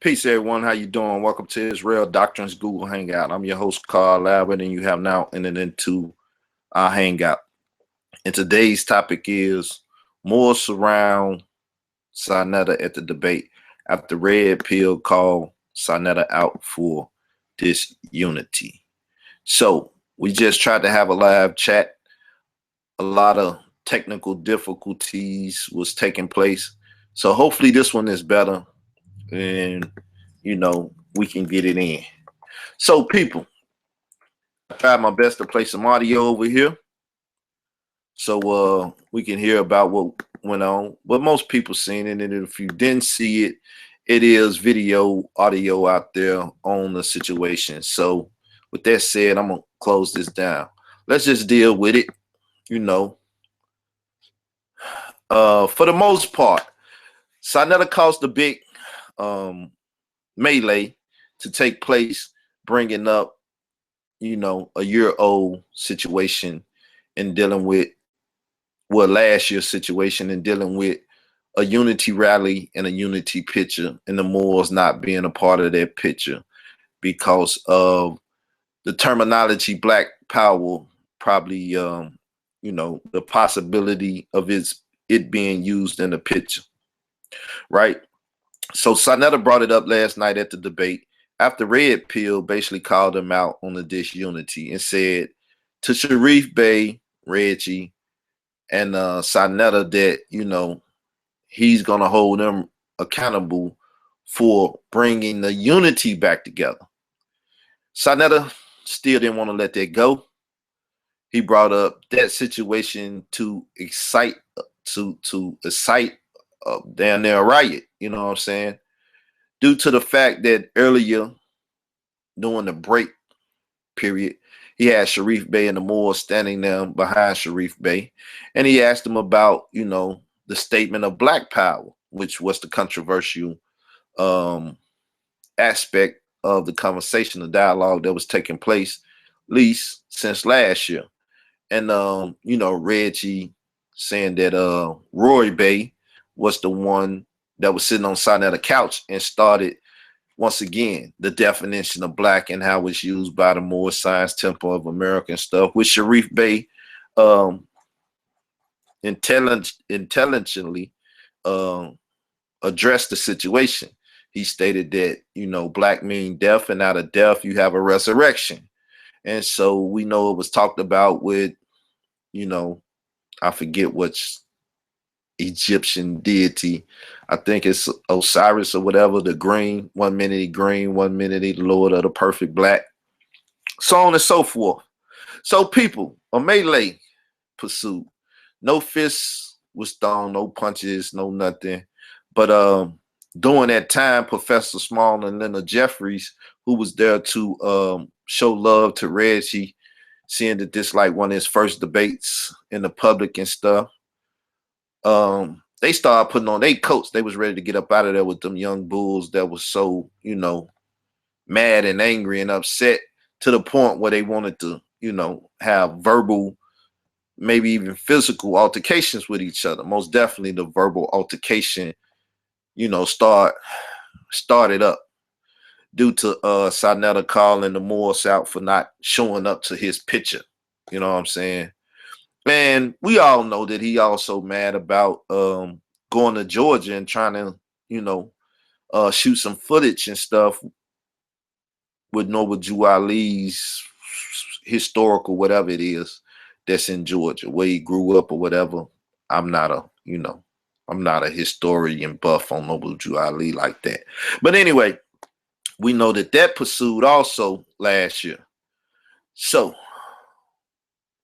Peace, everyone. How you doing? Welcome to Israel Doctrines Google Hangout. I'm your host, Carl Albert, and you have now entered into our Hangout. And today's topic is more surround Sinetta at the debate after Red Pill called Sinetta out for disunity. So we just tried to have a live chat. A lot of technical difficulties was taking place. So hopefully this one is better and we can get it in. So people, I tried my best to play some audio over here so we can hear about what went on. But most people seen it, and if you didn't see it, it is video, audio out there on the situation. So with that said, I'm gonna close this down. Let's just deal with it, you know. For the most part, Sinetta caused the big melee to take place, bringing up, a year-old situation and dealing with, last year's situation and dealing with a unity rally and a unity picture, and the Moors not being a part of that picture because of the terminology Black Power, probably, the possibility of it being used in the picture, right? So Sinetta brought it up last night at the debate after Red Pill basically called him out on the disunity and said to Sharif Bey, Reggie, and Sinetta that, he's going to hold them accountable for bringing the unity back together. Sinetta still didn't want to let that go. He brought up that situation to excite, down there a riot, you know what I'm saying? Due to the fact that earlier during the break period, he had Sharif Bey and the Moors standing there behind Sharif Bey, and he asked him about, the statement of Black Power, which was the controversial aspect of the conversation, the dialogue that was taking place, at least since last year. And Reggie saying that Roy Bey was the one that was sitting on side of the couch and started once again the definition of black and how it's used by the Moorish Science Temple of America and stuff, which Sharif Bey intelligently addressed the situation. He stated that black mean death, and out of death you have a resurrection. And so we know it was talked about with, I forget which Egyptian deity. I think it's Osiris or whatever, the green. 1 minute he green, 1 minute he the Lord of the perfect black. So on and so forth. So people, a melee pursuit. No fists was thrown, no punches, no nothing. But during that time, Professor Small and Leonard Jeffries, who was there to show love to Reggie, seeing that this like one of his first debates in the public and stuff, they started putting on their coats. They was ready to get up out of there with them young bulls that was so, mad and angry and upset to the point where they wanted to, have verbal, maybe even physical altercations with each other. Most definitely the verbal altercation, started up due to Sinetta calling the Moors out for not showing up to his picture. You know what I'm saying? And we all know that he also mad about going to Georgia and trying to, shoot some footage and stuff with Noble Jew Ali's historical whatever it is that's in Georgia, where he grew up or whatever. I'm not a historian buff on Noble Jew Ali like that. But anyway, we know that pursued also last year. So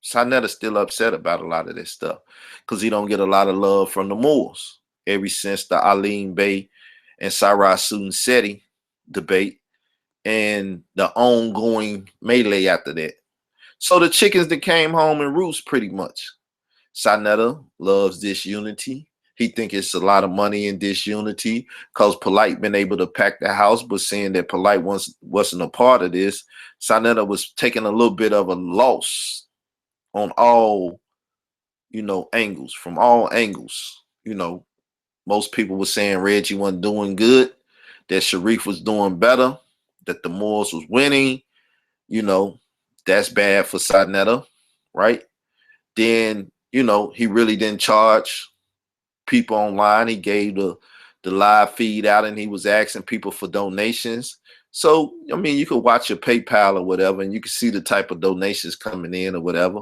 Sinetta's still upset about a lot of this stuff because he don't get a lot of love from the Moors ever since the Alim Bey and Cyrus Seti debate and the ongoing melee after that. So the chickens that came home and roost pretty much. Sinetta loves disunity. He think it's a lot of money in disunity because Polite been able to pack the house, but seeing that Polite wasn't a part of this, Sinetta was taking a little bit of a loss on all, angles, from all angles. Most people were saying Reggie wasn't doing good. that Sharif was doing better, that the Moors was winning, you know, that's bad for Sarnetta, right? Then, you know, he really didn't charge people online. He gave the live feed out and he was asking people for donations. So, I mean, you could watch your PayPal or whatever, and you can see the type of donations coming in or whatever.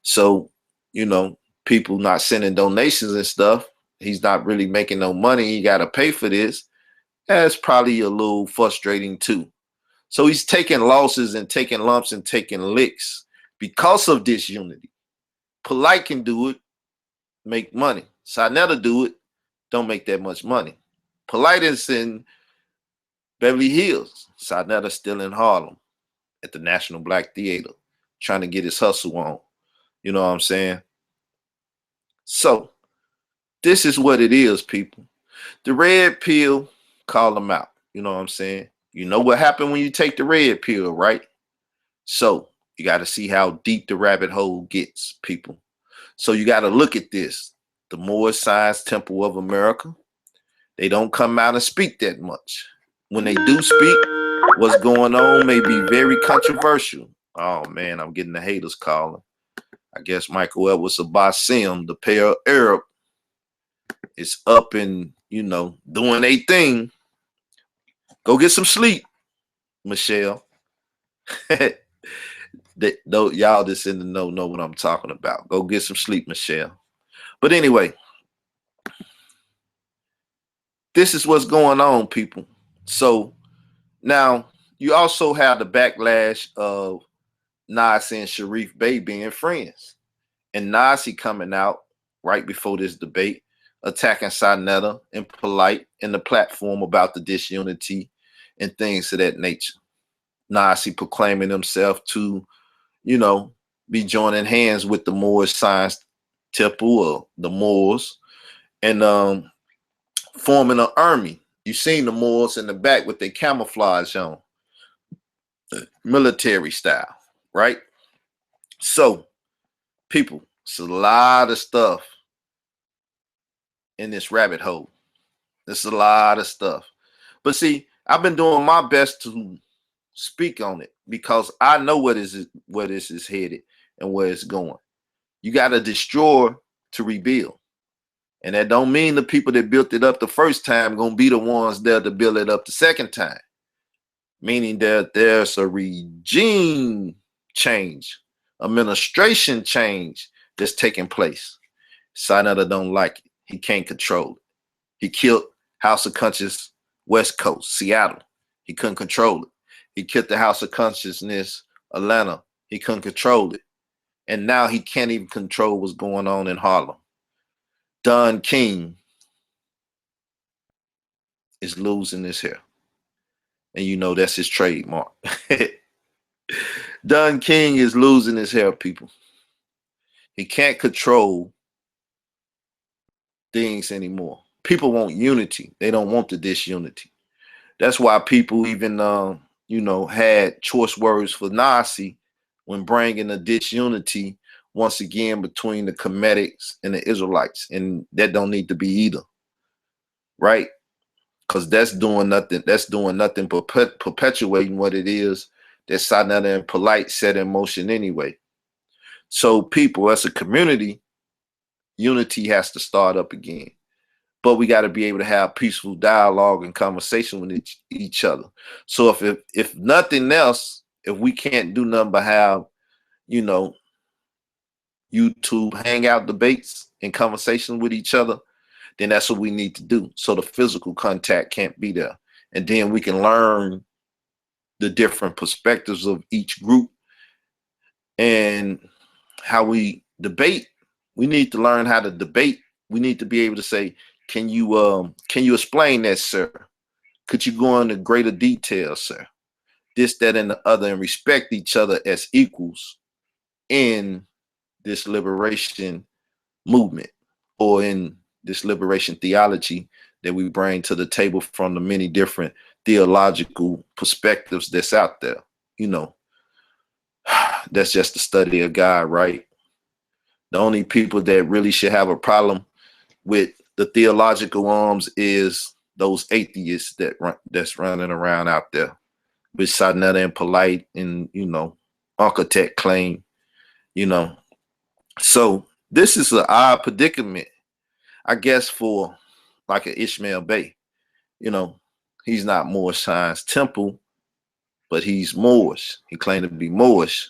So, you know, people not sending donations and stuff. He's not really making no money. He got to pay for this. That's probably a little frustrating too. So he's taking losses and taking lumps and taking licks because of disunity. Polite can do it, make money. Sarnetta do it, don't make that much money. Polite is in Beverly Hills. Sarnetta still in Harlem at the National Black Theater, trying to get his hustle on. You know what I'm saying? So this is what it is, people. The red pill, call them out. You know what I'm saying? You know what happened when you take the red pill, right? So you got to see how deep the rabbit hole gets, people. So you got to look at this. The Moorish Science Temple of America, they don't come out and speak that much. When they do speak, what's going on may be very controversial. Oh man, I'm getting the haters calling. I guess Michael Edwards Abbasim, the pair Arab, is up and, you know, doing a thing. Go get some sleep, Michelle. Y'all just in the know what I'm talking about. Go get some sleep, Michelle. But anyway, this is what's going on, people. So now you also have the backlash of Nasi and Sharif Bey being friends, and Nasi coming out right before this debate, attacking Sarnetta and Polite in the platform about the disunity and things of that nature. Nasi proclaiming himself to, you know, be joining hands with the Moorish Science Temple or the Moors and forming an army. You seen the Moors in the back with their camouflage on, military style, right? So, people, it's a lot of stuff in this rabbit hole. There's a lot of stuff. But see, I've been doing my best to speak on it because I know where this is headed and where it's going. You got to destroy to rebuild. And that don't mean the people that built it up the first time going to be the ones there to build it up the second time. Meaning that there's a regime change, administration change that's taking place. Sarnetta don't like it. He can't control it. He killed House of Conscious West Coast, Seattle. He couldn't control it. He killed the House of Consciousness, Atlanta. He couldn't control it. And now he can't even control what's going on in Harlem. Don King is losing his hair. And you know that's his trademark. Don King is losing his hair, people. He can't control things anymore. People want unity. They don't want the disunity. That's why people even, you know, had choice words for Nasi when bringing the disunity once again between the Comedics and the Israelites. And that don't need to be either, right? Because that's doing nothing. That's doing nothing but perpetuating what it is that Sarnetta and Polite set in motion anyway. So people, as a community, unity has to start up again. But we got to be able to have peaceful dialogue and conversation with each other. So if nothing else, if we can't do nothing but have, you know, YouTube hangout debates and conversation with each other, then that's what we need to do. So the physical contact can't be there. And then we can learn the different perspectives of each group and how we debate. We need to learn how to debate. We need to be able to say, can you explain that, sir? Could you go into greater detail, sir? This, that, and the other, and respect each other as equals in this liberation movement or in this liberation theology that we bring to the table from the many different theological perspectives that's out there. You know, that's just the study of God, right? The only people that really should have a problem with the theological arms is those atheists that's running around out there with Sarnetta and Polite and, Uncle Tech claim, you know. So this is an odd predicament, I guess, for like an Ishmael Bey. He's not Moorish Science Temple, but he's Moorish. He claimed to be Moorish,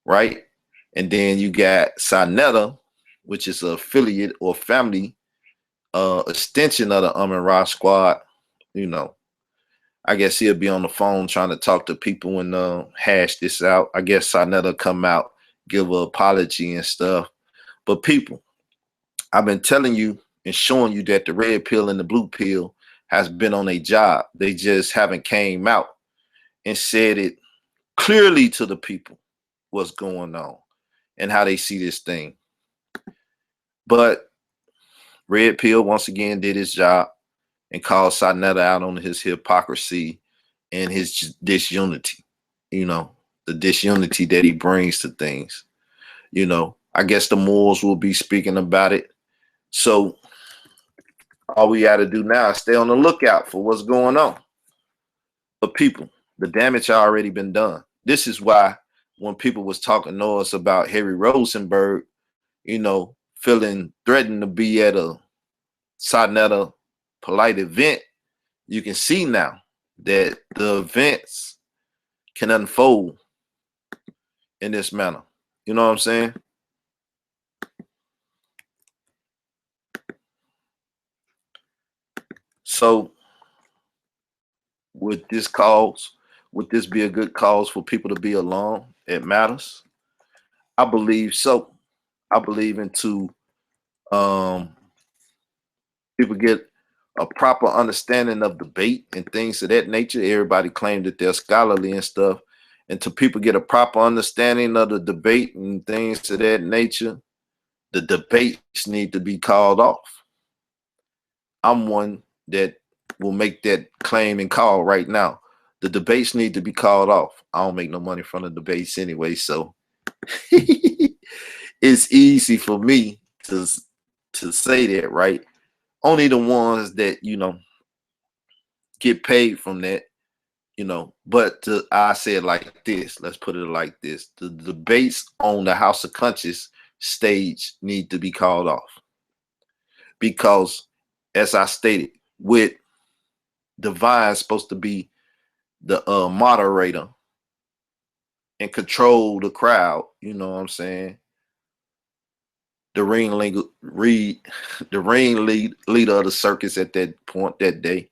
right? And then you got Sarnetta, which is an affiliate or family extension of the Ra squad. I guess he'll be on the phone trying to talk to people and hash this out. I guess Sarnetta come out, give an apology and stuff. But people, I've been telling you and showing you that the red pill and the blue pill has been on a job. They just haven't came out and said it clearly to the people what's going on and how they see this thing. But red pill once again did his job and called Sarnetta out on his hypocrisy and his disunity, the disunity that he brings to things. I guess the Moors will be speaking about it. So all we got to do now is stay on the lookout for what's going on. But people, the damage already been done. This is why when people was talking to us about Harry Rosenberg, feeling threatened to be at a Sarnetta Polite event, you can see now that the events can unfold in this manner. You know what I'm saying? So would this be a good cause for people to be alone? It matters. I believe so. I believe into people get a proper understanding of debate and things of that nature. Everybody claims that they're scholarly and stuff. And to people get a proper understanding of the debate and things of that nature, the debates need to be called off. I'm one that will make that claim and call right now. The debates need to be called off. I don't make no money from the debates anyway, so it's easy for me to say that, right? Only the ones that get paid from that, But I say it like this. Let's put it like this: the debates on the House of Conscience stage need to be called off because, as I stated, with Divine supposed to be the moderator and control the crowd. You know what I'm saying? The ringleader of the circus at that point that day.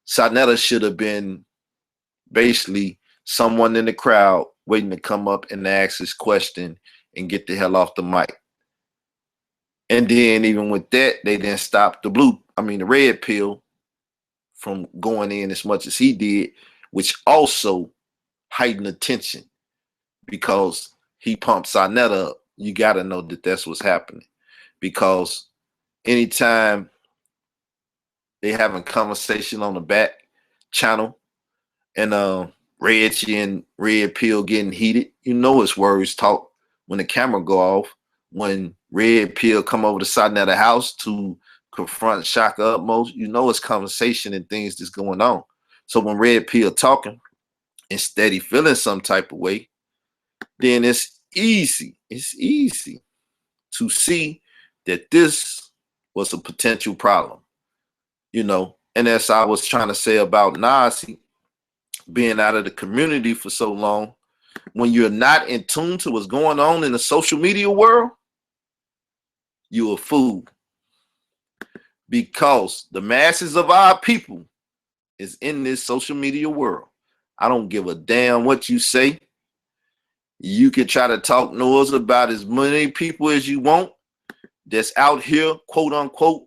Sarnetta should have been basically someone in the crowd waiting to come up and ask his question and get the hell off the mic. And then even with that, they then stopped the red pill from going in as much as he did, which also heightened the tension because he pumped Sarnetta up. You got to know that that's what's happening because anytime they having conversation on the back channel and Reggie and Red Pill getting heated, his words talk when the camera go off. When Red Pill come over to Sarnetta house to confront Shaka Utmost, it's conversation and things that's going on. So when Red Pill talking and steady feeling some type of way, then it's easy to see that this was a potential problem, And as I was trying to say about Nazi being out of the community for so long, when you're not in tune to what's going on in the social media world, you're a fool. Because the masses of our people is in this social media world. I don't give a damn what you say. You can try to talk noise about as many people as you want that's out here, quote unquote,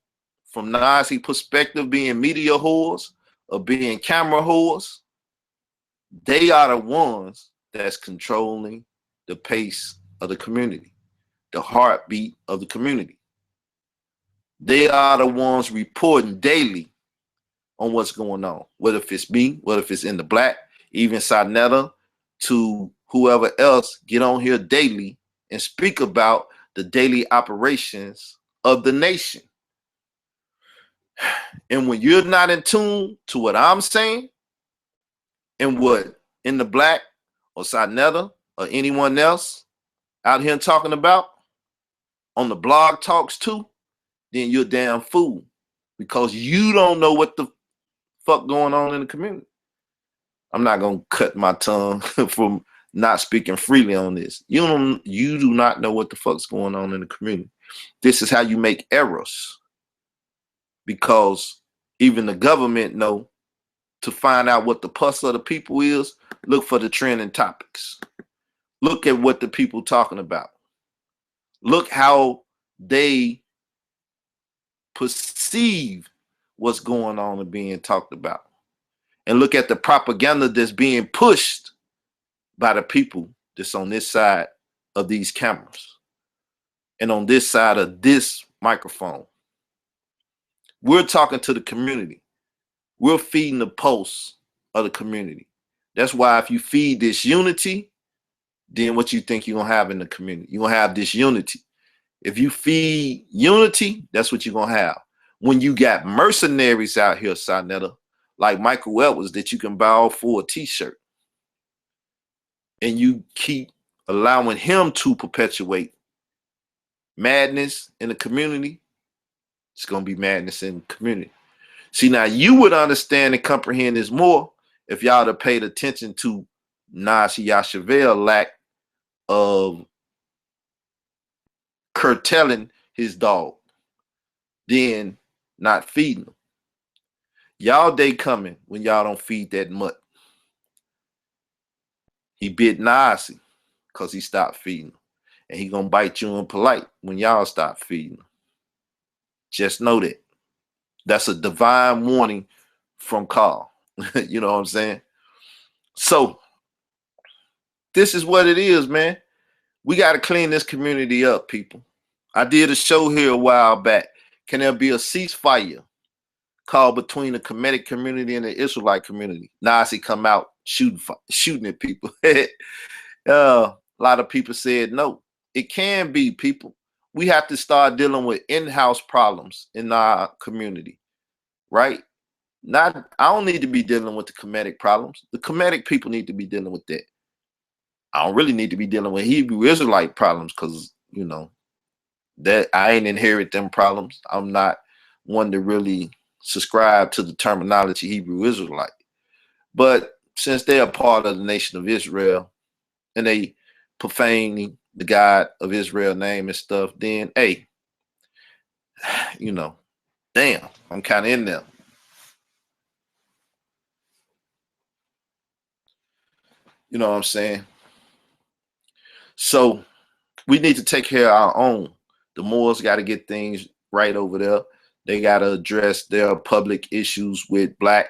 from Nazi perspective, being media whores or being camera whores. They are the ones that's controlling the pace of the community, the heartbeat of the community. They are the ones reporting daily on what's going on, whether if it's me, whether if it's in the black, even Sarnetta, to whoever else get on here daily and speak about the daily operations of the nation. And when you're not in tune to what I'm saying and what in the Black or Sarnetta or anyone else out here talking about on the blog talks too, then you're a damn fool because you don't know what the fuck going on in the community. I'm not gonna cut my tongue from not speaking freely on this. You do not know what the fuck's going on in the community. This is how you make errors, because even the government know to find out what the pulse of the people is. Look for the trending topics. Look at what the people talking about. Look how they perceive what's going on and being talked about. And look at the propaganda that's being pushed by the people that's on this side of these cameras and on this side of this microphone. We're talking to the community. We're feeding the pulse of the community. That's why if you feed disunity, then what you think you're going to have in the community? You're going to have disunity. If you feed unity, that's what you're going to have. When you got mercenaries out here, Sarnetta, like Michael Edwards, that you can buy for a t-shirt, and you keep allowing him to perpetuate madness in the community, it's going to be madness in the community. See, now you would understand and comprehend this more if y'all had paid attention to Nazi Yashavel's lack of curtailing his dog, then not feeding him. Y'all day coming when y'all don't feed that mutt. He bit Nazi because he stopped feeding him. And he gonna bite you in polite when y'all stop feeding him. Just know that. That's a divine warning from Carl. You know what I'm saying? So this is what it is, man. We got to clean this community up, people. I did a show here a while back. Can there be a ceasefire called between the Kemetic community and the Israelite community? Nazi come out shooting at people. A lot of people said no. It can be, people. We have to start dealing with in-house problems in our community, right? I don't need to be dealing with the Kemetic problems. The Kemetic people need to be dealing with that. I don't really need to be dealing with Hebrew Israelite problems because, you know, that I ain't inherit them problems. I'm not one to really subscribe to the terminology Hebrew Israelite. But since they're a part of the nation of Israel and they profane the God of Israel name and stuff, then hey, you know, damn, I'm kind of in there. You know what I'm saying? So we need to take care of our own. The Moors got to get things right over there. They got to address their public issues with black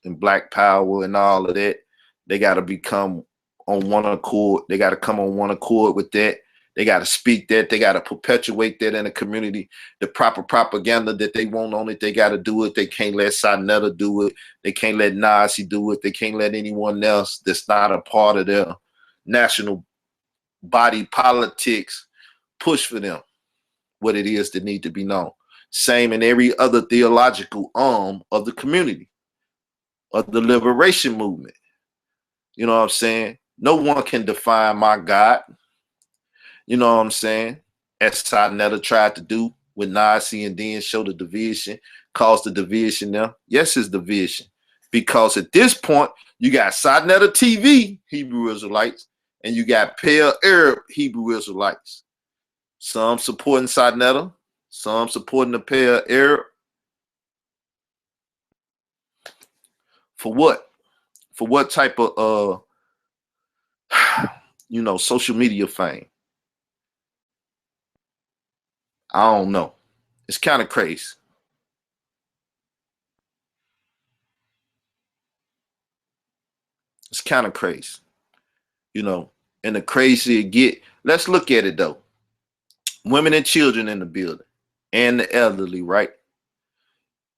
and black power and all of that. They got to become on one accord. They got to come on one accord with that. They got to speak that. They got to perpetuate that in the community. The proper propaganda that they want on it, they got to do it. They can't let Sarnetta do it. They can't let Nazi do it. They can't let anyone else that's not a part of their national body politics push for them what it is that need to be known. Same in every other theological arm of the community, of the liberation movement. You know what I'm saying? No one can define my God. You know what I'm saying? As Sarnetta tried to do with Nazi and then show the division, cause the division now. Yes, it's division. Because at this point, you got Sarnetta TV Hebrew Israelites and you got Pale Arab Hebrew Israelites. Some supporting Sarnetta, some supporting the Pale Arab. For what? For what type of you know, social media fame? I don't know. It's kind of crazy. It's kind of crazy. You know, and the crazier it get, let's look at it though. Women and children in the building and the elderly, right?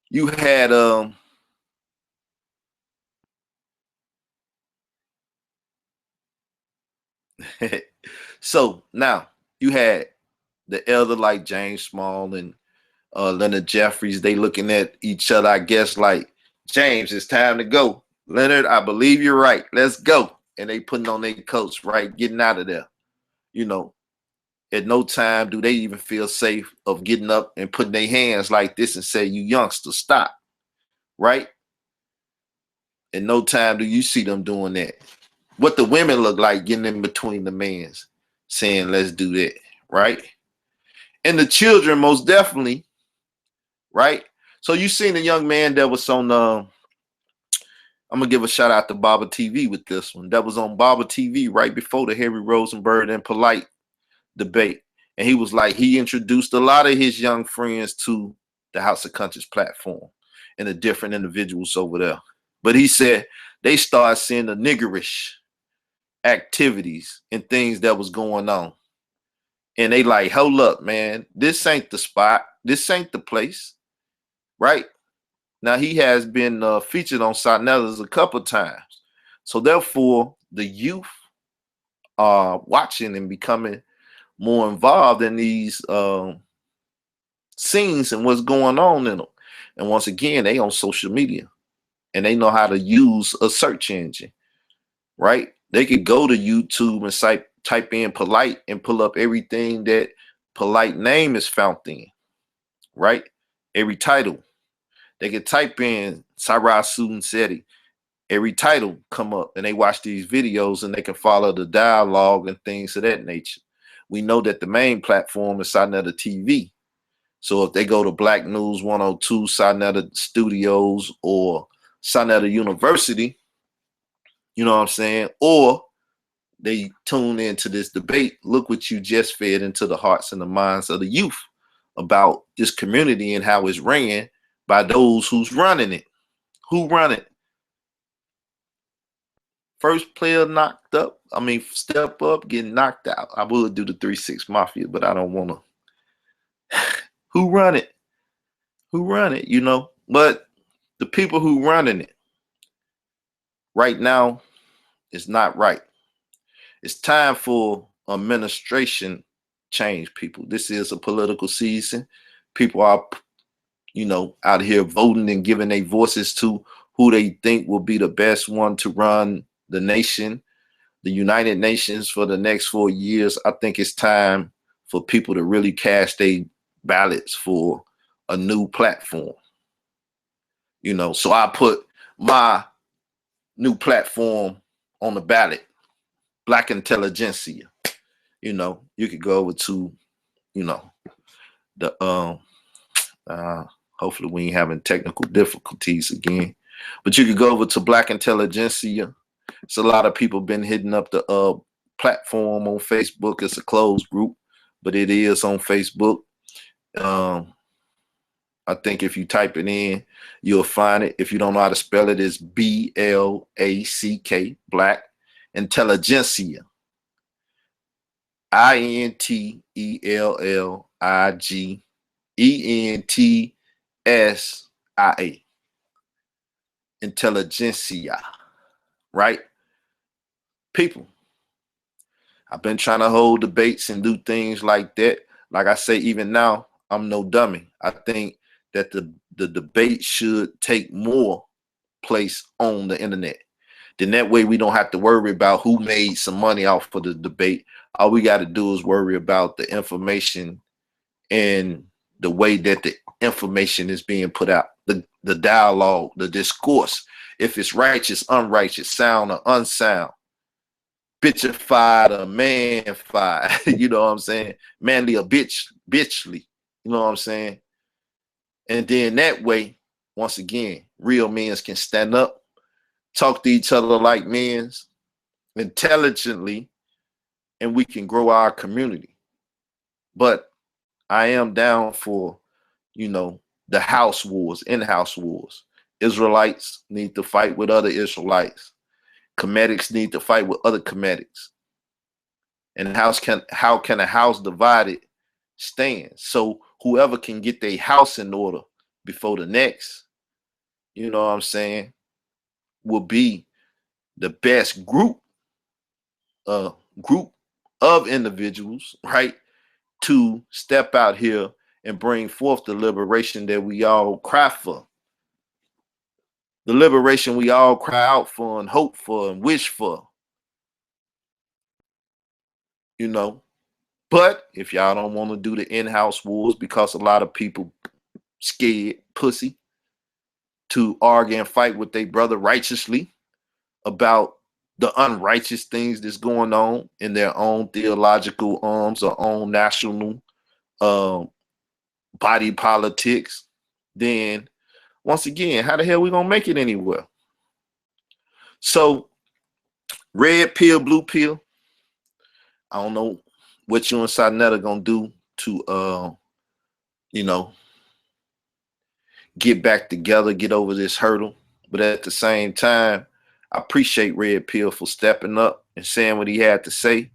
You had so now you had the elder like James Small and Leonard Jeffries. They looking at each other, I guess, like, James, it's time to go. Leonard, I believe you're right. Let's go. And they putting on their coats, right, getting out of there. You know, at no time do they even feel safe of getting up and putting their hands like this and say, you youngsters, stop, right? At no time do you see them doing that. What the women look like getting in between the men's, saying, let's do that, right? And the children, most definitely, right? So you seen a young man that was on, I'm going to give a shout out to Baba TV with this one. That was on Baba TV right before the Harry Rosenberg and Polite debate. And he was like, he introduced a lot of his young friends to the House of Conscious platform and the different individuals over there. But he said they started seeing the niggerish activities and things that was going on. And they like, hold up, man, this ain't the spot. This ain't the place, right? Now, he has been featured on Sarnella's a couple times. So therefore, the youth are watching and becoming more involved in these scenes and what's going on in them. And once again, they on social media and they know how to use a search engine, right? They could go to YouTube and type in Polite and pull up everything that Polite name is found in, right? Every title. They could type in Cyrus Seti, every title come up, and they watch these videos and they can follow the dialogue and things of that nature. We know that the main platform is Sarnetta TV. So if they go to Black News 102, Sarnetta Studios, or Sarnetta University, you know what I'm saying? Or they tune into this debate. Look what you just fed into the hearts and the minds of the youth about this community and how it's ran by those who's running it. Who run it? First player knocked up. I mean, step up, getting knocked out. I would do the 3-6 Mafia, but I don't want to. Who run it? Who run it, you know? But the people who running it right now is not right. It's time for administration change, people. This is a political season. People are, you know, out here voting and giving their voices to who they think will be the best one to run the nation, the United Nations, for the next 4 years. I think it's time for people to really cast their ballots for a new platform. You know, so I put my new platform on the ballot, Black Intelligentsia. You know, you could go over to, you know, the hopefully we ain't having technical difficulties again, but you could go over to Black Intelligentsia. It's a lot of people been hitting up the platform on Facebook. It's a closed group, but it is on Facebook. I think if you type it in, you'll find it. If you don't know how to spell it, it's BLACK, Black Intelligentsia. INTELLIGENTSIA. Intelligentsia. Right? People, I've been trying to hold debates and do things like that. Like I say, even now, I'm no dummy. I think that the debate should take more place on the internet. Then that way we don't have to worry about who made some money off of the debate. All we got to do is worry about the information and the way that the information is being put out, the dialogue, the discourse, if it's righteous, unrighteous, sound or unsound, bitchified or manfied, you know what I'm saying? Manly or bitchly, you know what I'm saying? And then that way, once again, real men can stand up, talk to each other like men, intelligently, and we can grow our community. But I am down for, you know, the house wars, in-house wars. Israelites need to fight with other Israelites. Comedics need to fight with other comedics. And how can a house divided stand? So whoever can get their house in order before the next, you know what I'm saying, will be the best group of individuals, right, to step out here and bring forth the liberation that we all cry for. The liberation we all cry out for and hope for and wish for. You know, but if y'all don't want to do the in-house wars because a lot of people scared pussy to argue and fight with their brother righteously about the unrighteous things that's going on in their own theological arms or own national body politics, then once again, how the hell we gonna make it anywhere? So red pill, blue pill, I don't know what you and Sarnetta gonna do to you know, get back together, get over this hurdle. But at the same time, I appreciate Red Pill for stepping up and saying what he had to say.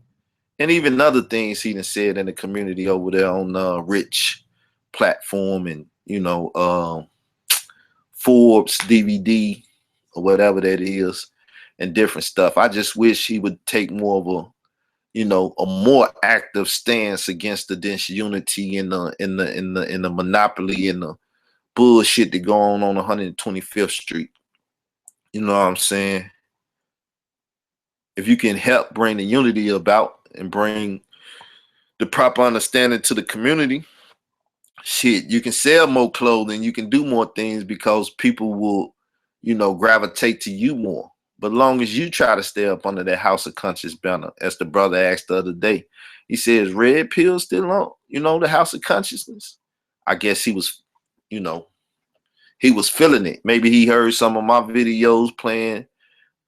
And even other things he done said in the community over there on Rich platform and, you know, Forbes DVD or whatever that is and different stuff. I just wish he would take more of a, you know, a more active stance against the disunity and the monopoly and the bullshit that go on 125th Street. You know what I'm saying? If you can help bring the unity about and bring the proper understanding to the community, shit, you can sell more clothing, you can do more things because people will, you know, gravitate to you more. But long as you try to stay up under that House of Conscience banner, as the brother asked the other day, he says, red pill still on, you know, the House of Consciousness. I guess he was, you know, he was feeling it. Maybe he heard some of my videos playing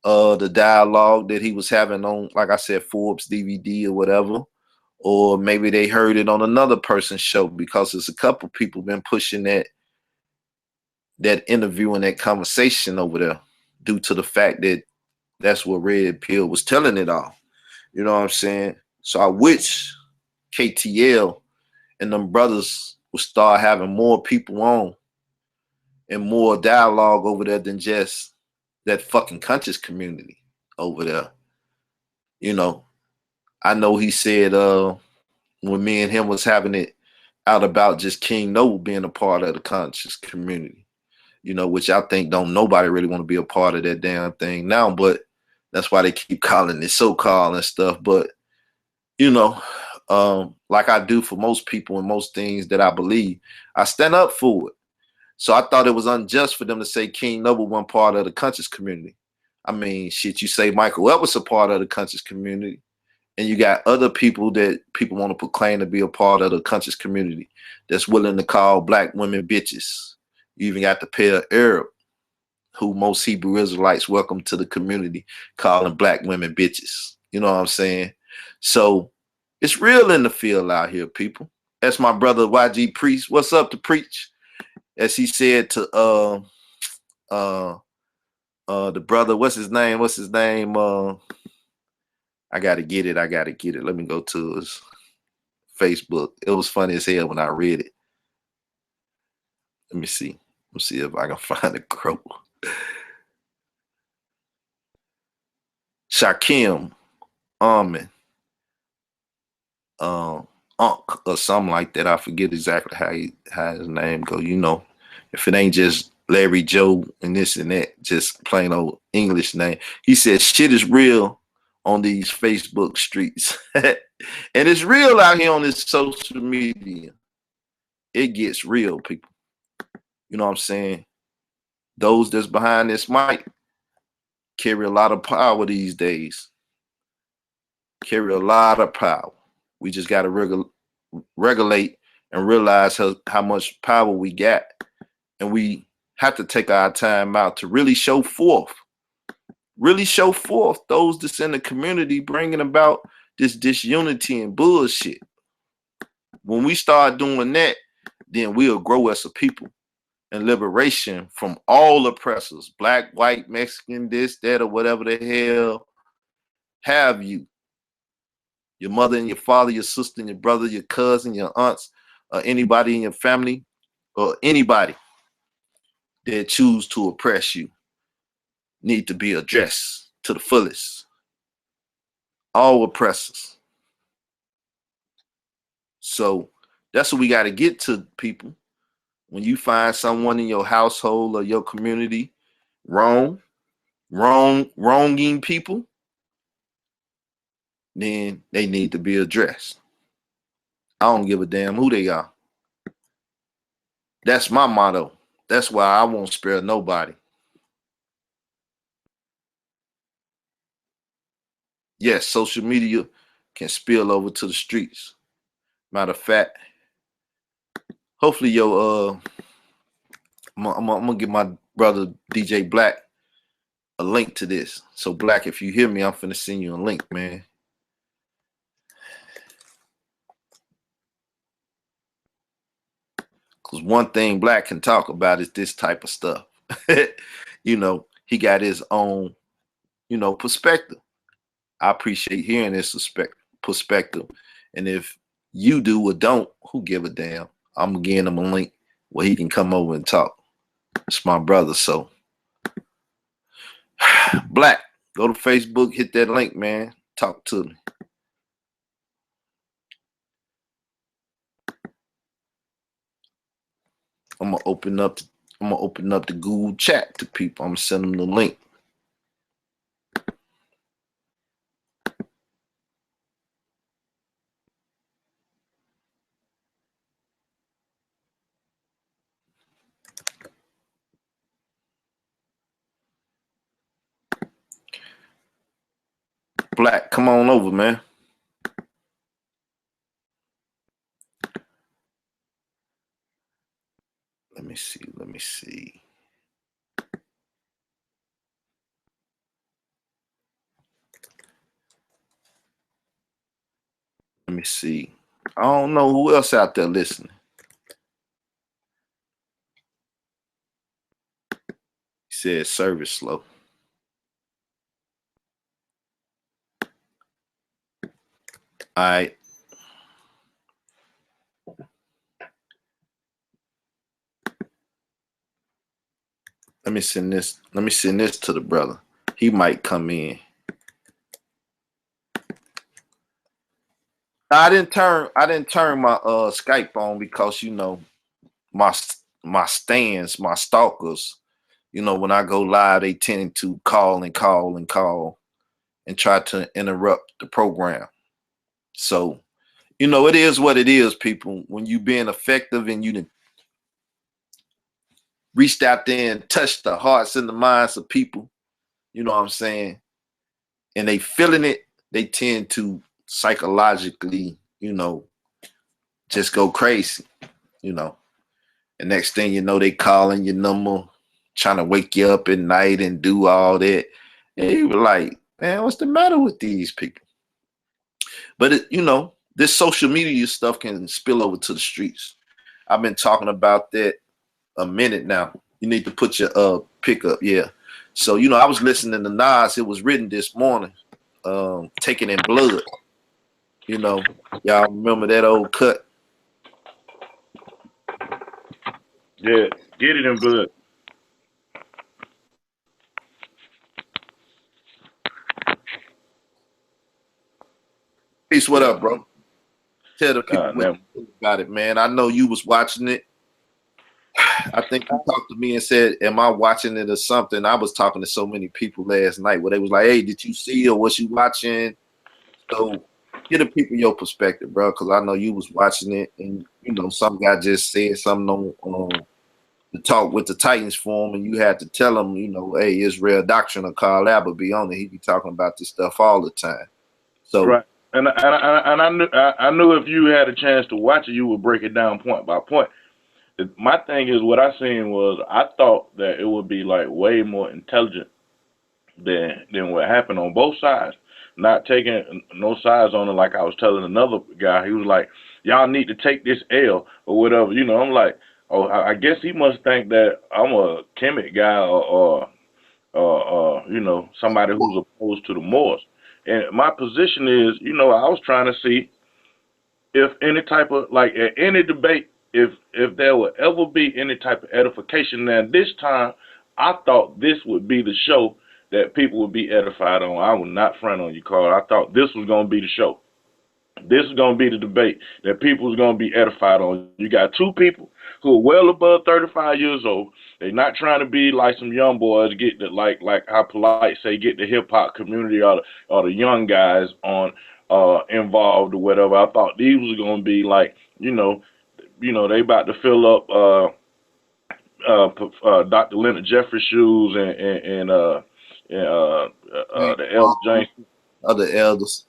the dialogue that he was having on, like I said, Forbes DVD or whatever. Or maybe they heard it on another person's show, because there's a couple people been pushing that interview and that conversation over there due to the fact that that's what Red Pill was telling it all. You know what I'm saying? So I wish KTL and them brothers would start having more people on and more dialogue over there than just that fucking conscious community over there. You know, I know he said when me and him was having it out about just King Noble being a part of the conscious community, you know, which I think don't nobody really want to be a part of that damn thing now, but that's why they keep calling it so-called and stuff. But, you know, like I do for most people and most things that I believe, I stand up for it. So I thought it was unjust for them to say King Noble wasn't part of the conscious community. I mean, shit, you say Michael Elvis a part of the conscious community, and you got other people that people want to proclaim to be a part of the conscious community that's willing to call black women bitches. You even got the pair Arab, who most Hebrew Israelites welcome to the community, calling black women bitches. You know what I'm saying? So it's real in the field out here, people. That's my brother YG Priest. What's up to preach? As he said to the brother, what's his name? I gotta get it. Let me go to his Facebook. It was funny as hell when I read it. Let me see. Let's see if I can find a quote. Shakim Ahmed, Unk or something like that. I forget exactly how his name go. You know, if it ain't just Larry Joe and this and that, just plain old English name. He said shit is real on these Facebook streets. And it's real out here on this social media. It gets real, people. You know what I'm saying? Those that's behind this mic carry a lot of power these days. Carry a lot of power. We just got to regulate and realize how much power we got. And we have to take our time out to really show forth those that's in the community bringing about this disunity and bullshit. When we start doing that, then we'll grow as a people and liberation from all oppressors, black, white, Mexican, this, that, or whatever the hell have you. Your mother and your father, your sister and your brother, your cousin, your aunts, or anybody in your family, or anybody that choose to oppress you need to be addressed to the fullest. All oppressors. So That's what we got to get to, people. When you find someone in your household or your community wronging people, then they need to be addressed. I don't give a damn who they are. That's my motto. That's why I won't spare nobody. Yes, social media can spill over to the streets. Matter of fact, hopefully I'm gonna give my brother DJ Black a link to this. So Black, if you hear me, I'm finna send you a link, man. Cause one thing Black can talk about is this type of stuff. You know, he got his own, perspective. I appreciate hearing this perspective. And if you do or don't, who give a damn? I'm gonna give him a link where he can come over and talk. It's my brother, so Black, go to Facebook, hit that link, man. Talk to me. I'm gonna open up the Google chat to people. I'm gonna send them the link. Black, come on over, man. Let me see. Let me see. Let me see. I don't know who else out there listening. He said service slow. All right. Let me send this to the brother. He might come in. I didn't turn my Skype on because my stands, my stalkers, when I go live, they tend to call and try to interrupt the program. So, it is what it is, people. When you being effective and you reached out there and touched the hearts and the minds of people, you know what I'm saying? And they feeling it, they tend to psychologically, just go crazy, And next thing you know, they calling your number, trying to wake you up at night and do all that. And you were like, man, what's the matter with these people? But this social media stuff can spill over to the streets. I've been talking about that a minute now. You need to put your pick up, yeah. So I was listening to Nas. It was written this morning, Taken in Blood. Y'all remember that old cut? Yeah, Get It in Blood. Peace, what up, bro? Tell the people what you think about it, man. I know you was watching it. I think you talked to me and said, am I watching it or something? I was talking to so many people last night where they was like, hey, did you see or was you watching? So get the people your perspective, bro, because I know you was watching it and, some guy just said something on the Talk with the Titans forum and you had to tell him, hey, Israel Doctrine or Carl Albert be on it. He be talking about this stuff all the time. So right. And I knew if you had a chance to watch it, you would break it down point by point. My thing is, what I seen was, I thought that it would be like way more intelligent than what happened on both sides. Not taking no sides on it, like I was telling another guy. He was like, y'all need to take this L or whatever. I'm like, oh, I guess he must think that I'm a Kemet guy or somebody who's opposed to the Moors. And my position is, I was trying to see if any type of, like, at any debate, if there would ever be any type of edification. Now, this time, I thought this would be the show that people would be edified on. I would not front on you, Carl. I thought this was going to be the show. This is gonna be the debate that people's gonna be edified on. You got two people who are well above 35 years old. They're not trying to be like some young boys, get the like how polite say, get the hip hop community or the young guys on involved or whatever. I thought these was gonna be like, they about to fill up Dr. Leonard Jeffrey shoes and Hey, the Elder James. other elders.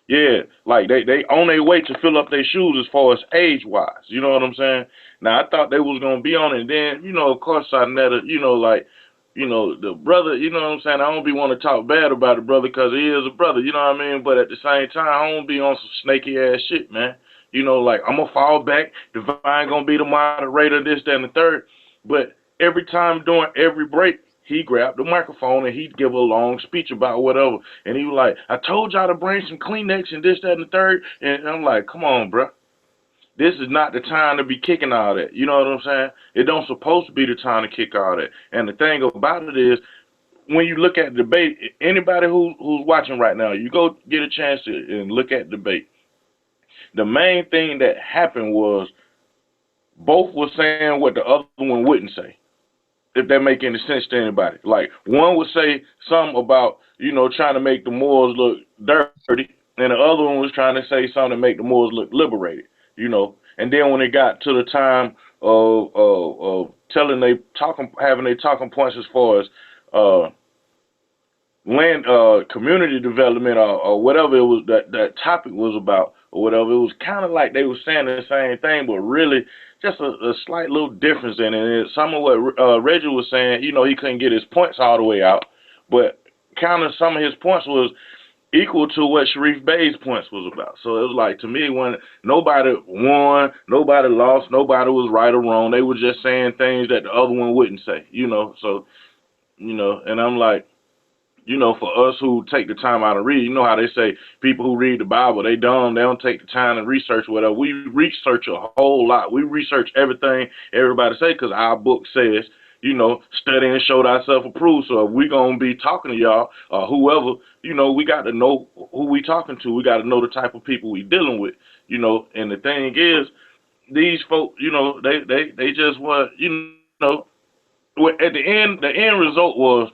Yeah, like they on their way to fill up their shoes as far as age wise. You know what I'm saying? Now I thought they was gonna be on it. And then of course I never, the brother. You know what I'm saying? I don't be want to talk bad about the brother because he is a brother. You know what I mean? But at the same time, I don't be on some snaky ass shit, man. Like I'm gonna fall back. Divine gonna be the moderator, this, that, and the third. But every time during every break, he grabbed the microphone and he'd give a long speech about whatever. And he was like, I told y'all to bring some Kleenex and this, that, and the third. And I'm like, come on, bro. This is not the time to be kicking all that. You know what I'm saying? It don't supposed to be the time to kick all that. And the thing about it is, when you look at the debate, anybody who's watching right now, you go get a chance to and look at the debate. The main thing that happened was both were saying what the other one wouldn't say, if that make any sense to anybody. Like one would say something about, trying to make the Moors look dirty, and the other one was trying to say something to make the Moors look liberated. And then when it got to the time of telling having they talking points as far as uh land community development or whatever it was that topic was about or whatever, it was kind of like they were saying the same thing, but really just a slight little difference in it. And some of what Reggie was saying, he couldn't get his points all the way out, but kind of some of his points was equal to what Sharif Bey's points was about. So it was like, to me, when nobody won, nobody lost, nobody was right or wrong. They were just saying things that the other one wouldn't say. So and I'm like, for us who take the time out to read, you know how they say people who read the Bible, they dumb, they don't take the time to research whatever. We research a whole lot. We research everything everybody say because our book says, study and show thyself approved. So if we going to be talking to y'all or whoever, we got to know who we talking to. We got to know the type of people we dealing with. And the thing is, these folk, they just want, at the end result was,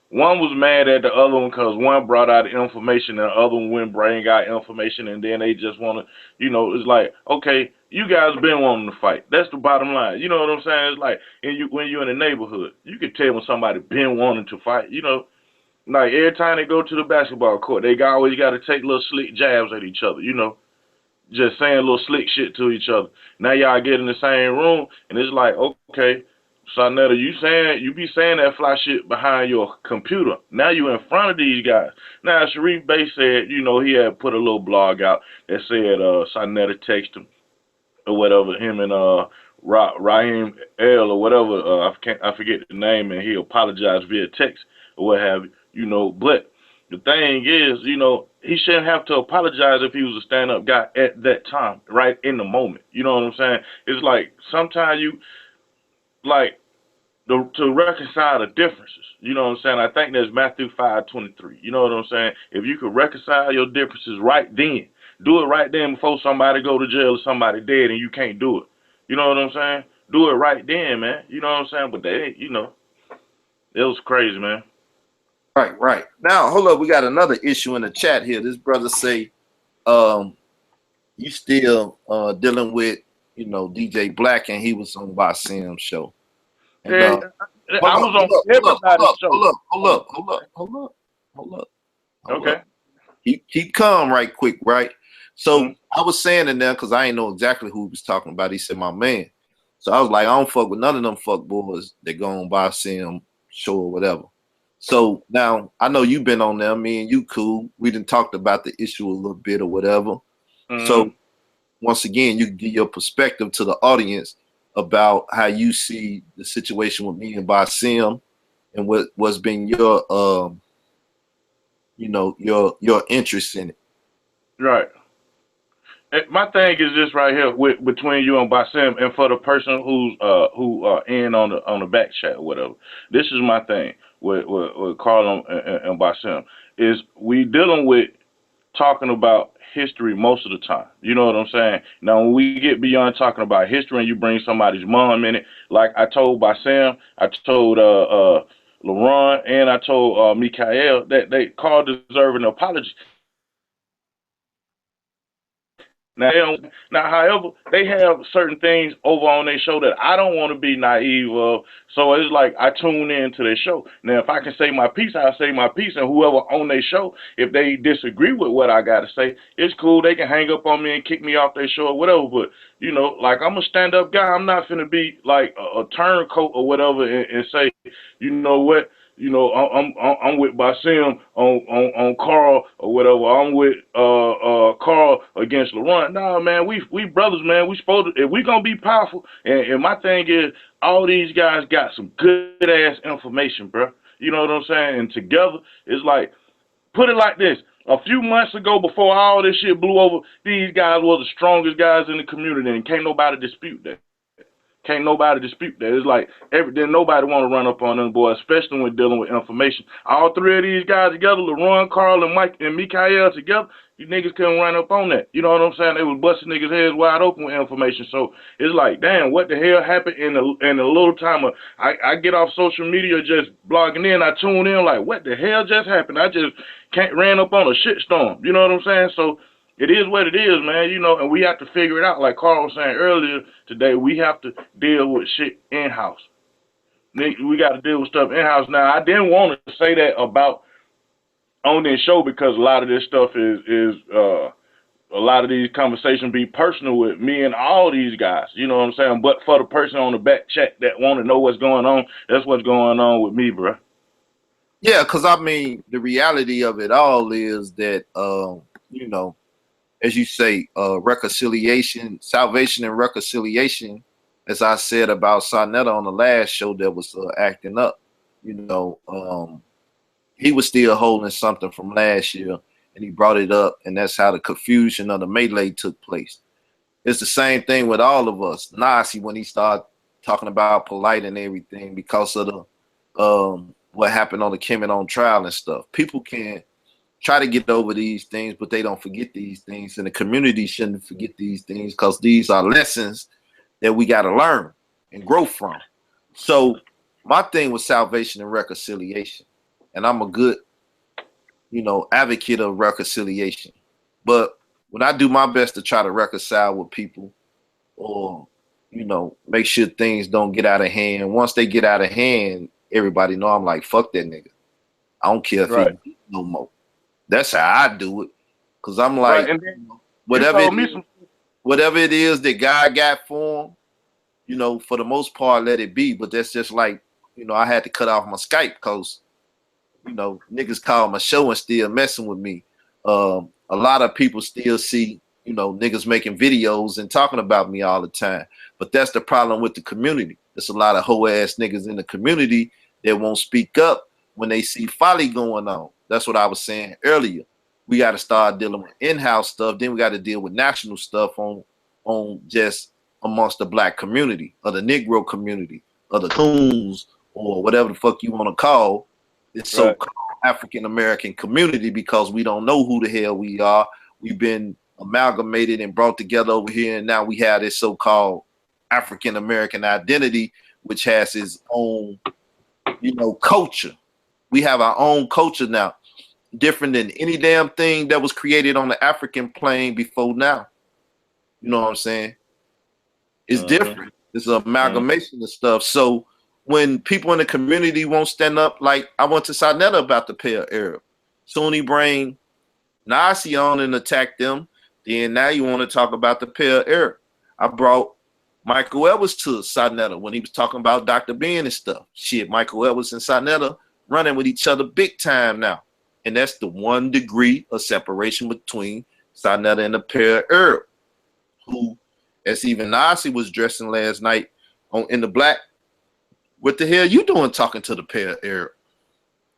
one was mad at the other one because one brought out information and the other one wouldn't bring out information, and then they just want to, it's like, okay, you guys been wanting to fight. That's the bottom line. You know what I'm saying? It's like, when you're in the neighborhood, you can tell when somebody been wanting to fight. Like every time they go to the basketball court, they always got to take little slick jabs at each other. Just saying little slick shit to each other. Now y'all get in the same room, and it's like, okay, Sonetta, you be saying that fly shit behind your computer. Now you in front of these guys. Now Sharif Bey said, he had put a little blog out that said Sonetta texted him or whatever, him and Raheem L or whatever, I forget the name, and he apologized via text or what have you. But the thing is, he shouldn't have to apologize if he was a stand up guy at that time, right in the moment. You know what I'm saying? It's like sometimes you like to reconcile the differences. You know what I'm saying? I think that's Matthew 5:23. You know what I'm saying? If you could reconcile your differences right then, do it right then before somebody go to jail or somebody dead and you can't do it. You know what I'm saying? Do it right then, man. You know what I'm saying? But they, it was crazy, man. Right, right. Now, hold up. We got another issue in the chat here. This brother say, um, you still dealing with, DJ Black, and he was on Basim's show. And Yeah, I was on everybody's show. Hold up. Okay. Keep calm right quick, right? So I was saying in there because I ain't know exactly who he was talking about. He said my man. So I was like, I don't fuck with none of them fuck boys that go on Basim show or whatever. So now I know you've been on there. Me and you cool. We done talked about the issue a little bit or whatever. So once again, you can give your perspective to the audience about how you see the situation with me and Basim and what's been your your interest in it. Right. My thing is this right here between you and Basim, and for the person who in on the back chat or whatever. This is my thing with Carl and Basim is we dealing with talking about history most of the time. You know what I'm saying? Now, when we get beyond talking about history and you bring somebody's mom in it, like I told by Sam, I told LaRon, and I told Mikael that they call deserving apology. Now, however, they have certain things over on their show that I don't want to be naive of. So it's like I tune in to their show. Now, if I can say my piece, I'll say my piece. And whoever on their show, if they disagree with what I got to say, it's cool. They can hang up on me and kick me off their show or whatever. But, you know, like I'm a stand-up guy. I'm not finna be like a turncoat or whatever and say, you know what? You know, I'm with Basim on Carl or whatever. I'm with Carl against LaRon. Nah, man, we brothers, man. We supposed to, if we gonna be powerful. And my thing is, all these guys got some good ass information, bro. You know what I'm saying? And together, it's like, put it like this. A few months ago, before all this shit blew over, these guys were the strongest guys in the community, and can't nobody dispute that. Can't nobody dispute that. It's like then nobody want to run up on them boys, especially when dealing with information. All three of these guys together, LaRon, Carl, and Mike and Mikael together, you niggas couldn't run up on that. You know what I'm saying? They was busting niggas' heads wide open with information. So it's like, damn, what the hell happened in a little time? I get off social media just blogging in. I tune in like, what the hell just happened? I just can't ran up on a shitstorm. You know what I'm saying? So it is what it is, man, you know, and we have to figure it out. Like Carl was saying earlier today, we have to deal with shit in-house. We got to deal with stuff in-house. Now, I didn't want to say that about on this show because a lot of this stuff is a lot of these conversations be personal with me and all these guys. You know what I'm saying? But for the person on the back chat that want to know what's going on, that's what's going on with me, bro. Yeah, because I mean, the reality of it all is that, you know, as you say, reconciliation, salvation and reconciliation, as I said about Sonetta on the last show that was acting up, you know, he was still holding something from last year and he brought it up, and that's how the confusion of the melee took place. It's the same thing with all of us. Nasi, when he started talking about polite and everything because of the what happened on the Kemet on trial and stuff. People can try to get over these things, but they don't forget these things, and the community shouldn't forget these things because these are lessons that we got to learn and grow from. So my thing was salvation and reconciliation, and I'm a good, you know, advocate of reconciliation. But when I do my best to try to reconcile with people, or you know, make sure things don't get out of hand. Once they get out of hand, everybody know I'm like, fuck that nigga. I don't care if Right. he no more. That's how I do it. Cause I'm like, Right. And then whatever whatever it is that God got for him, you know, for the most part, let it be. But that's just like, you know, I had to cut off my Skype because, you know, niggas call my show and still messing with me. A lot of people still see, you know, niggas making videos and talking about me all the time. But that's the problem with the community. There's a lot of hoe ass niggas in the community that won't speak up when they see folly going on. That's what I was saying earlier. We got to start dealing with in-house stuff. Then we got to deal with national stuff on just amongst the black community or the Negro community or the coons or whatever the fuck you want to call this so-called African American community, because we don't know who the hell we are. We've been amalgamated and brought together over here, and now we have this so-called African American identity, which has its own, you know, culture. We have our own culture now, different than any damn thing that was created on the African plane before now. You know what I'm saying? It's different. It's an amalgamation of stuff. So when people in the community won't stand up, like I went to Sonetta about the pale Arab. Soon he bring Nasi on and attack them. Then now you want to talk about the pale Arab. I brought Michael Edwards to Sonetta when he was talking about Dr. Ben and stuff. Shit, Michael Edwards and Sonetta running with each other big time now. And that's the 1 degree of separation between Sonetta and the pale Arab, who, as even Nasi was dressing last night in the black, what the hell you doing talking to the pale Arab?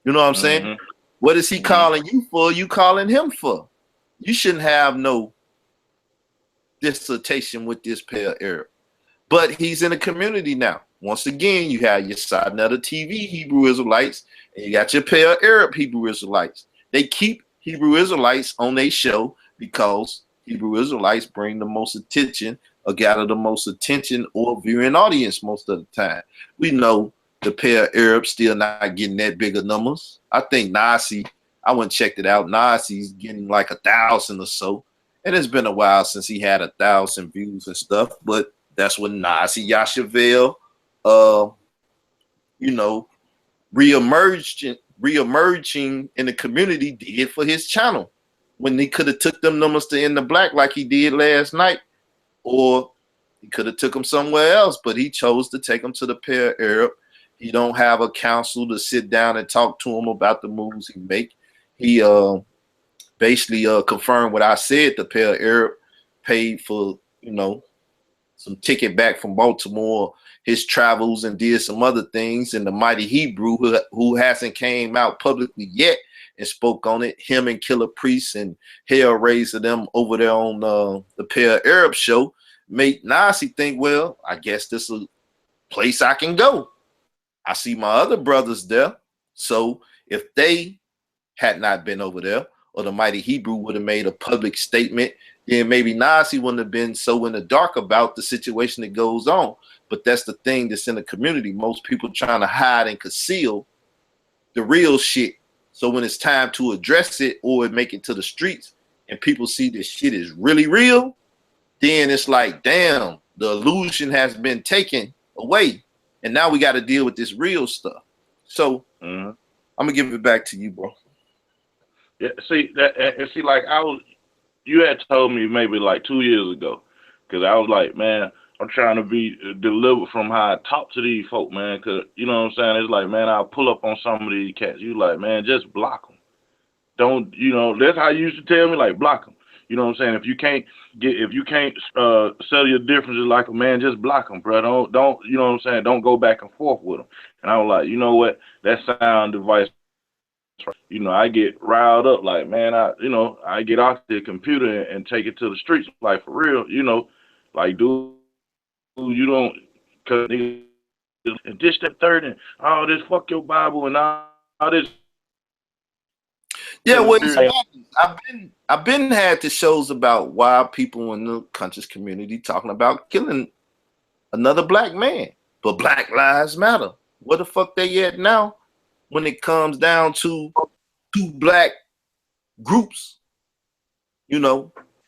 You know what I'm saying? What is he calling you for? You calling him for? You shouldn't have no dissertation with this pale Arab. But he's in the community now. Once again, you have your Sonetta TV Hebrew Israelites, and you got your pale Arab Hebrew Israelites. They keep Hebrew Israelites on their show because Hebrew Israelites bring the most attention or gather the most attention or viewing audience most of the time. We know the pair of Arabs still not getting that big of numbers. I think Nasi, I went and checked it out. Nasi's getting like 1,000 or so. And it's been a while since he had 1,000 views and stuff, but that's what Nasi Yashavel, uh, you know, reemerging in the community did for his channel when he could have took them numbers to In the Black like he did last night, or he could have took them somewhere else, but he chose to take them to the pair Arab. He don't have a council to sit down and talk to him about the moves he make. He basically confirmed what I said. The pair Arab paid for, some ticket back from Baltimore, his travels, and did some other things. And the Mighty Hebrew, who hasn't came out publicly yet and spoke on it, him and Killer Priest and Hellraiser, them over there on the Pair Arab show, made Nasi think, well, I guess this is a place I can go. I see my other brothers there. So if they had not been over there, or the Mighty Hebrew would have made a public statement, then maybe Nasi wouldn't have been so in the dark about the situation that goes on. But that's the thing that's in the community. Most people trying to hide and conceal the real shit. So when it's time to address it or make it to the streets and people see this shit is really real, then it's like, damn, the illusion has been taken away. And now we got to deal with this real stuff. So I'm going to give it back to you, bro. Yeah, like you had told me maybe like 2 years ago, because I was like, man, I'm trying to be delivered from how I talk to these folk, man, because, you know what I'm saying? It's like, man, I'll pull up on some of these cats. You like, man, just block them. Don't, that's how you used to tell me, like, block them. You know what I'm saying? If you can't settle your differences like a man, just block them, bro. Don't, you know what I'm saying? Don't go back and forth with them. And I was like, you know what? That sound device, I get riled up, like, man, I get off the computer and take it to the streets, like, for real, like, dude, you don't, cause and this, that, third, and all this, fuck your Bible, and all this. Yeah, well, I've been had the shows about why people in the conscious community talking about killing another black man, but Black Lives Matter. Where the fuck they at now when it comes down to two black groups,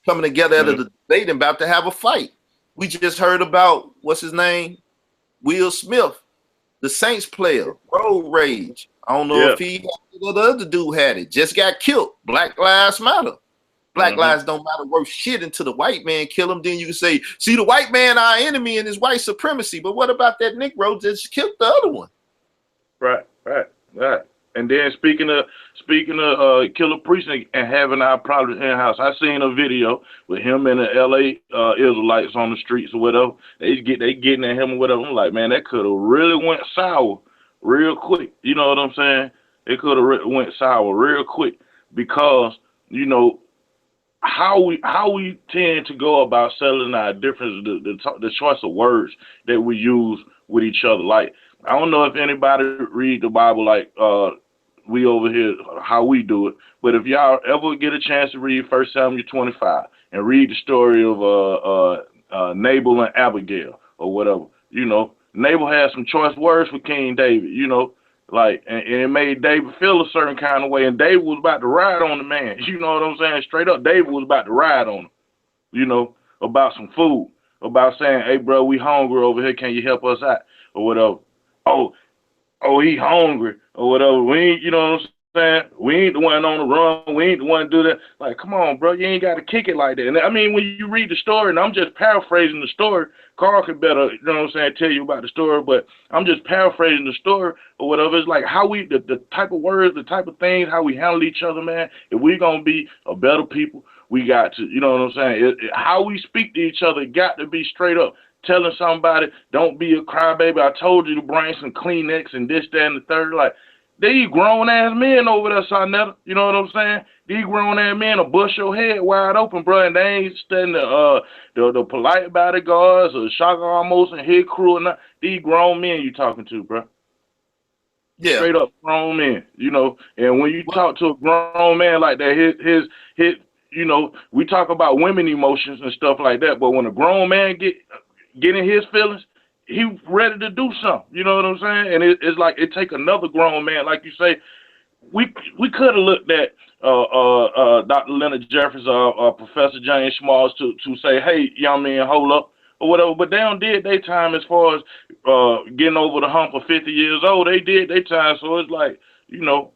coming together at a debate and about to have a fight? We just heard about, what's his name? Will Smith, the Saints player, road rage. I don't know if he had it or the other dude had it. Just got killed. Black Lives Matter. Black lives don't matter worth shit until the white man kill him. Then you can say, see, the white man our enemy and his white supremacy. But what about that Negro just killed the other one? Right. And then speaking of Killer Priest and having our problems in the house, I seen a video with him and the LA Israelites on the streets or whatever. They getting at him or whatever. I'm like, man, that could have really went sour real quick. You know what I'm saying? It could have went sour real quick because how we tend to go about settling our differences, the choice of words that we use with each other. Like, I don't know if anybody read the Bible like we over here, how we do it, but if y'all ever get a chance to read 1 Samuel 25 and read the story of Nabal and Abigail or whatever, Nabal had some choice words for King David, like, and it made David feel a certain kind of way, and David was about to ride on the man. You know what I'm saying? Straight up, David was about to ride on him, about some food, about saying, hey, bro, we hungry over here. Can you help us out? Or whatever. Oh, he hungry or whatever. We ain't, you know what I'm saying? We ain't the one on the run. We ain't the one to do that. Like, come on, bro. You ain't got to kick it like that. And I mean, when you read the story, and I'm just paraphrasing the story, Carl could better, you know what I'm saying, tell you about the story, but I'm just paraphrasing the story or whatever. It's like how we, the type of words, the type of things, how we handle each other, man. If we going to be a better people, we got to, you know what I'm saying? How we speak to each other got to be straight up. Telling somebody, don't be a crybaby. I told you to bring some Kleenex and this, that, and the third. Like, these grown-ass men over there, Sonetta. You know what I'm saying? These grown-ass men will bust your head wide open, bro, and they ain't studying the polite bodyguards or shock almost and head crew or not. These grown men you talking to, bro. Yeah. straight up grown men, you know. And when you Well, talk to a grown man like that, his, you know, we talk about women emotions and stuff like that, but when a grown man get in his feelings, he ready to do something. You know what I'm saying? And it's like it take another grown man, like you say, we could have looked at Dr. Leonard Jeffries or Professor James Smalls to say, hey, young man, hold up or whatever. But they don't did their time as far as getting over the hump of 50 years old. They did their time, so it's like, you know,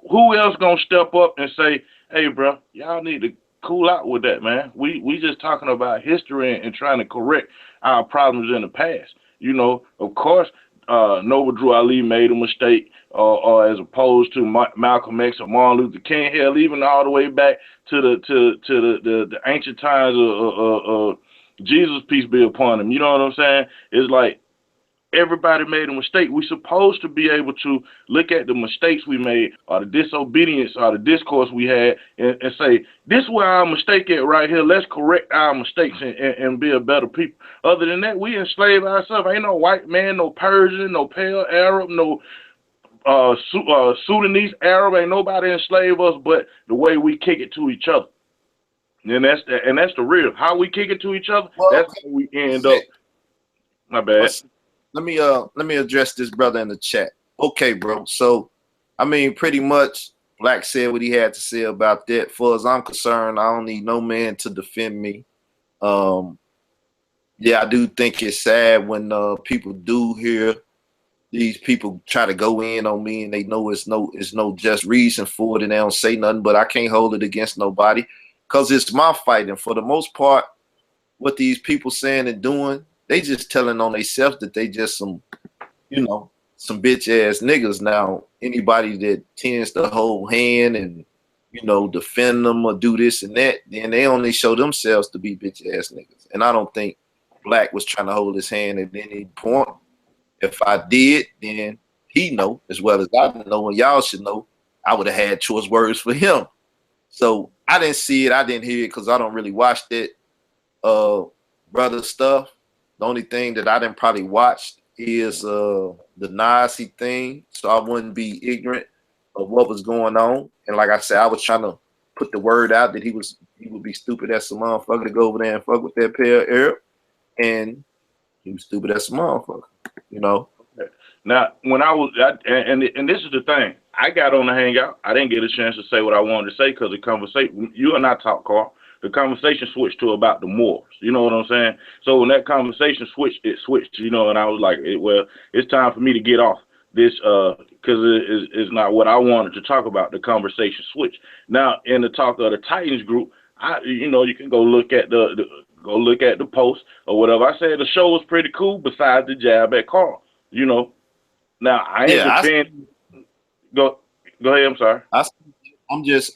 who else gonna step up and say, hey, bro, y'all need to cool out with that, man. We just talking about history and trying to correct our problems in the past. You know, of course, Noble Drew Ali made a mistake, or as opposed to Malcolm X or Martin Luther King, hell, even all the way back to the ancient times of Jesus, peace be upon him. You know what I'm saying? It's like everybody made a mistake. We're supposed to be able to look at the mistakes we made or the disobedience or the discourse we had and say, this is where our mistake at right here. Let's correct our mistakes and be a better people. Other than that, we enslave ourselves. Ain't no white man, no Persian, no pale Arab, no Sudanese Arab. Ain't nobody enslave us but the way we kick it to each other. And that's the real. How we kick it to each other, well, that's okay. how we end Set. up. My bad. Let's let me address this brother in the chat. Okay, bro. So I mean, pretty much Black said what he had to say about that. For as I'm concerned, I don't need no man to defend me. Um, yeah, I do think it's sad when people do hear these people try to go in on me and they know it's no just reason for it and they don't say nothing, but I can't hold it against nobody because it's my fight. And for the most part, what these people saying and doing, they just telling on themselves that they just some, you know, some bitch ass niggas. Now, anybody that tends to hold hand and, you know, defend them or do this and that, then they only show themselves to be bitch ass niggas. And I don't think Black was trying to hold his hand at any point. If I did, then he know as well as I know, and y'all should know, I would have had choice words for him. So I didn't see it, I didn't hear it because I don't really watch that brother stuff. The only thing that I didn't probably watch is the Nazi thing, so I wouldn't be ignorant of what was going on. And like I said, I was trying to put the word out that he would be stupid as a motherfucker to go over there and fuck with that pale Arab, and he was stupid as a motherfucker, you know. Now, when and this is the thing, I got on the hangout. I didn't get a chance to say what I wanted to say because the conversation, you and I talk, Carl. The conversation switched to about the morals. You know what I'm saying? So when that conversation switched, it switched. You know, and I was like, well, it's time for me to get off this because it's not what I wanted to talk about. The conversation switched. Now, in the talk of the Titans group, you know, you can go look at the post or whatever. I said the show was pretty cool besides the jab at Carl. You know. Now I ain't Yeah, defend. Go ahead. I'm sorry. I'm just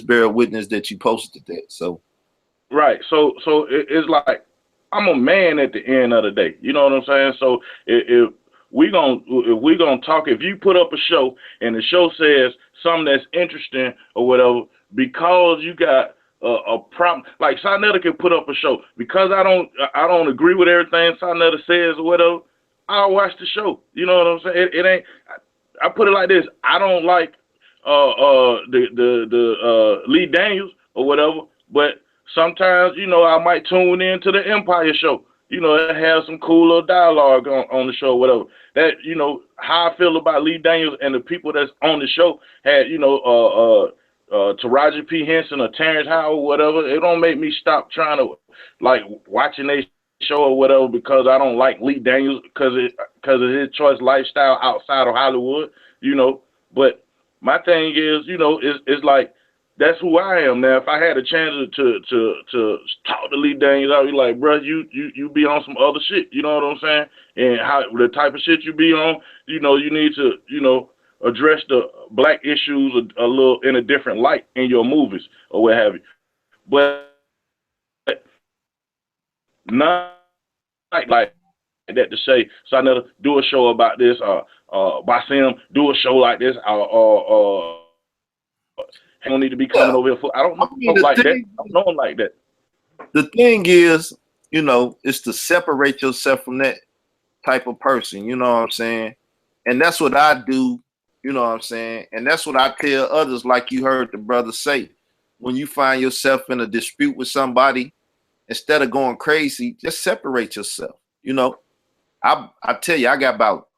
bearing witness that you posted that. So Right. So it's like I'm a man at the end of the day. You know what I'm saying? So if we gonna talk, if you put up a show and the show says something that's interesting or whatever, because you got a problem, like Sarnetta can put up a show because I don't agree with everything Sarnetta says or whatever. I'll watch the show. You know what I'm saying? It ain't. I put it like this. I don't like the Lee Daniels or whatever, but sometimes you know I might tune in to the Empire show. You know, it has some cool little dialogue on the show, whatever. That you know how I feel about Lee Daniels and the people that's on the show had you know Taraji P Henson or Terrence Howard, whatever. It don't make me stop trying to like watching they show or whatever because I don't like Lee Daniels because of his choice lifestyle outside of Hollywood, you know. But my thing is, you know, it's like that's who I am now. If I had a chance to talk to Lee Daniels, I'd be like, bro, you be on some other shit, you know what I'm saying? And how the type of shit you be on, you know, you need to, you know, address the black issues a little in a different light in your movies or what have you. But not like that to say, so I never do a show about this, Basim do a show like this, he don't need to be coming yeah, over here for. I don't I know him mean like that. I don't know him like that. the thing is, you know, is to separate yourself from that type of person. You know what I'm saying? And that's what I do, you know what I'm saying? And that's what I tell others, like you heard the brother say. When you find yourself in a dispute with somebody, instead of going crazy, just separate yourself. You know, I tell you, I got about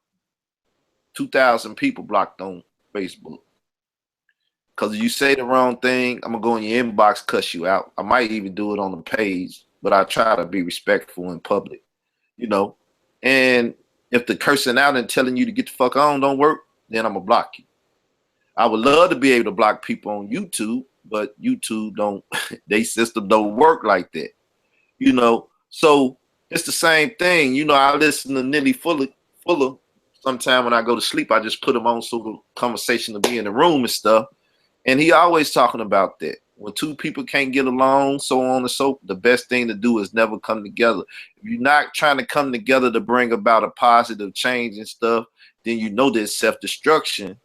2,000 people blocked on Facebook. Cause you say the wrong thing, I'm gonna go in your inbox, cuss you out. I might even do it on the page, but I try to be respectful in public, you know. And if the cursing out and telling you to get the fuck on don't work, then I'm gonna block you. I would love to be able to block people on YouTube, but YouTube don't they system don't work like that, you know. So it's the same thing. You know, I listen to Nilly Fuller sometime when I go to sleep. I just put him on so the conversation to be in the room and stuff. And he always talking about that. When two people can't get along, so on and so, the best thing to do is never come together. If you're not trying to come together to bring about a positive change and stuff, then you know that self-destruction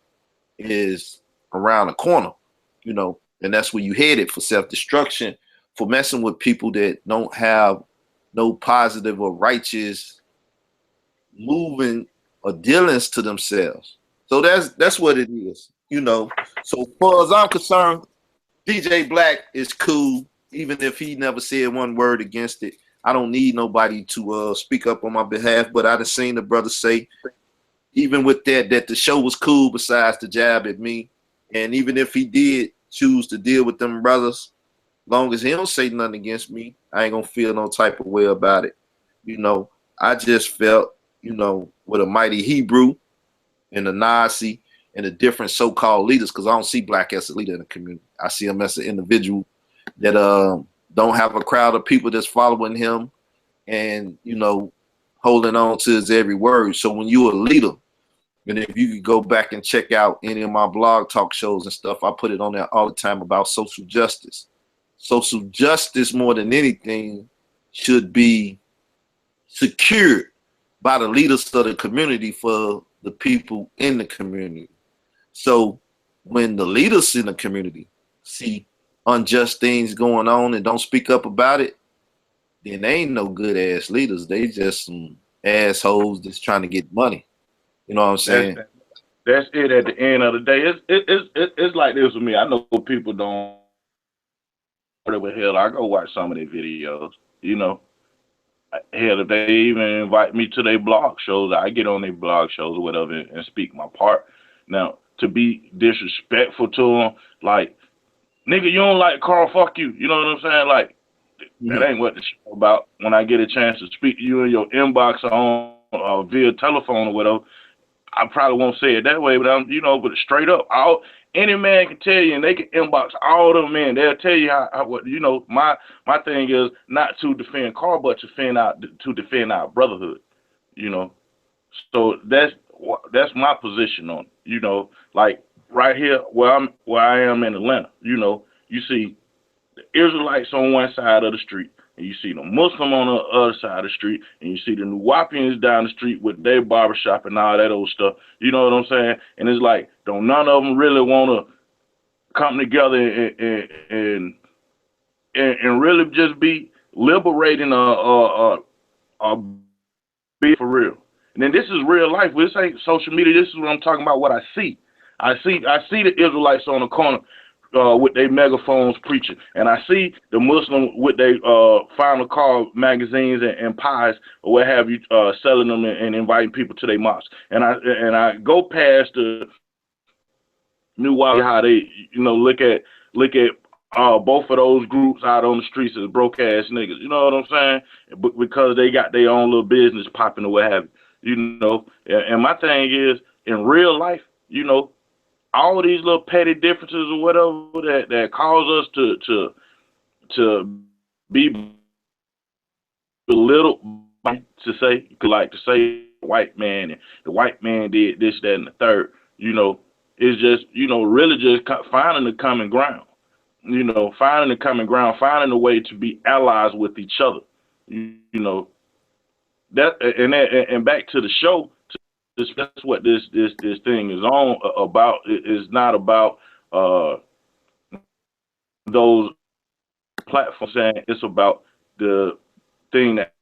is around the corner, you know, and that's where you headed for self-destruction, for messing with people that don't have no positive or righteous moving or dealings to themselves. So that's what it is, you know. So as far as I'm concerned, DJ Black is cool, even if he never said one word against it. I don't need nobody to speak up on my behalf, but I done seen the brother say, even with that, that the show was cool besides the jab at me. And even if he did choose to deal with them brothers, long as he don't say nothing against me, I ain't gonna feel no type of way about it. You know, I just felt, you know, with a mighty Hebrew and a Nazi and the different so-called leaders, because I don't see Black as a leader in the community. I see him as an individual that don't have a crowd of people that's following him and, you know, holding on to his every word. So when you're a leader, and if you could go back and check out any of my blog talk shows and stuff, I put it on there all the time about social justice. Social justice, more than anything, should be secured by the leaders of the community for the people in the community. So when the leaders in the community see unjust things going on and don't speak up about it, then they ain't no good ass leaders. They just some assholes that's trying to get money. You know what I'm That's saying? that's it. At the end of the day, it's like this with me. I know people don't. Whatever hell, I go watch some of their videos. You know, hell, if they even invite me to their blog shows, I get on their blog shows or whatever and speak my part. Now, to be disrespectful to them, like, nigga, you don't like Carl, fuck you. You know what I'm saying? Like, that Mhm. ain't what the show about. When I get a chance to speak to you in your inbox or on via telephone or whatever, I probably won't say it that way, but I'm, but straight up, all any man can tell you, and they can inbox all them men. They'll tell you how what My thing is not to defend Carl, but to defend our brotherhood. You know, so that's my position on it. Like right here where I am in Atlanta. You see Israelites on one side of the street, and you see the Muslim on the other side of the street, and you see the Nuwapians down the street with their barbershop and all that old stuff. You know what I'm saying? And it's like, don't none of them really want to come together and really just be liberating or be for real. And then this is real life. This ain't social media. This is what I'm talking about. What I see. I see the Israelites on the corner with their megaphones preaching, and I see the Muslim with their final call magazines and pies or what have you, selling them and inviting people to their mosque. And I go past the New Wally, how they look at both of those groups out on the streets as broke ass niggas. You know what I'm saying? Because they got their own little business popping or what have you. And my thing is, in real life, all of these little petty differences or whatever that cause us to be belittled, to say, like to say white man and the white man did this, that, and the third. It's just really just finding the common ground. Finding the common ground, finding a way to be allies with each other. You know and back to the show. That's what this thing is on about. It's not about those platforms saying, it's about the thing that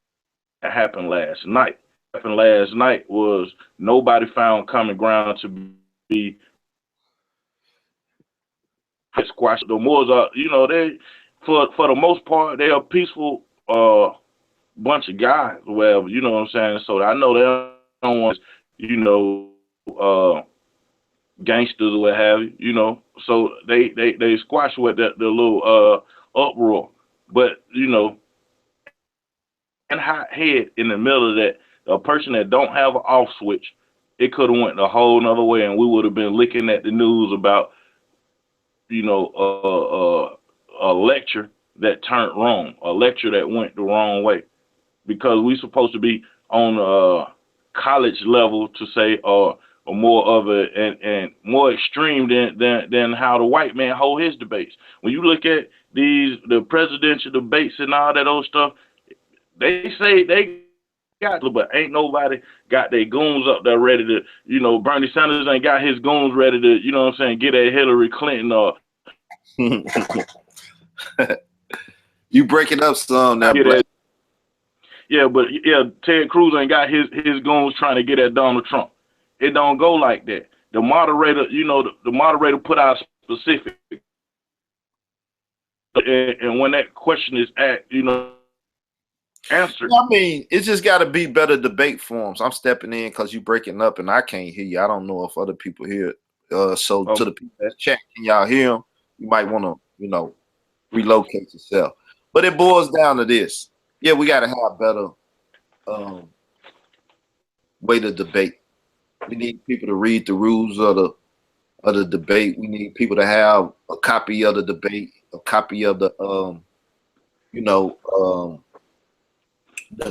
happened last night. happened last night was nobody found common ground to be squash. The Moors are, they for the most part they are peaceful bunch of guys, or whatever. You know what I'm saying? So I know they don't want, gangsters or what have you. So they squash with the little uproar, but and hot head in the middle of that, a person that don't have an off switch, it could have went a whole nother way, and we would have been looking at the news about, a lecture that turned wrong, a lecture that went the wrong way, because we supposed to be on college level to say, or more of a and more extreme than how the white man hold his debates. When you look at the presidential debates and all that old stuff, they say they got, but ain't nobody got their goons up there ready to, Bernie Sanders ain't got his goons ready to, get at Hillary Clinton or You breaking up some now, get Black. at, yeah, but yeah, Ted Cruz ain't got his goons trying to get at Donald Trump. It don't go like that. The moderator, the moderator put out specific, and when that question is asked, answered. I mean, it's just got to be better debate forms. I'm stepping in because you breaking up and I can't hear you. I don't know if other people hear it. So to the people that's chat, can y'all hear them? You might want to, relocate yourself. But it boils down to this. Yeah, we got to have better way to debate. We need people to read the rules of the debate. We need people to have a copy of the debate, a copy of the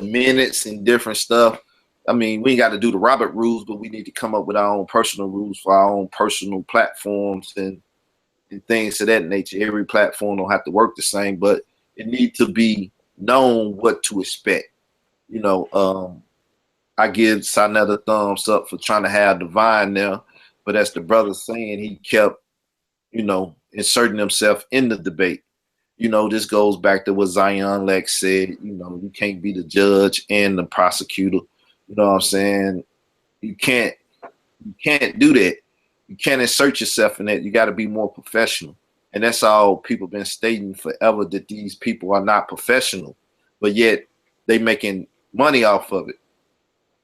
minutes and different stuff. I mean, we ain't got to do the Robert rules, but we need to come up with our own personal rules for our own personal platforms and things of that nature. Every platform don't have to work the same, but it needs to be known what to expect. I give Sinetta a thumbs up for trying to have Divine there, but as the brother saying, he kept, inserting himself in the debate. This goes back to what Zion Lex said. You can't be the judge and the prosecutor. You know what I'm saying? You can't do that. You can't insert yourself in that. You got to be more professional. And that's all people been stating forever, that these people are not professional, but yet they making money off of it.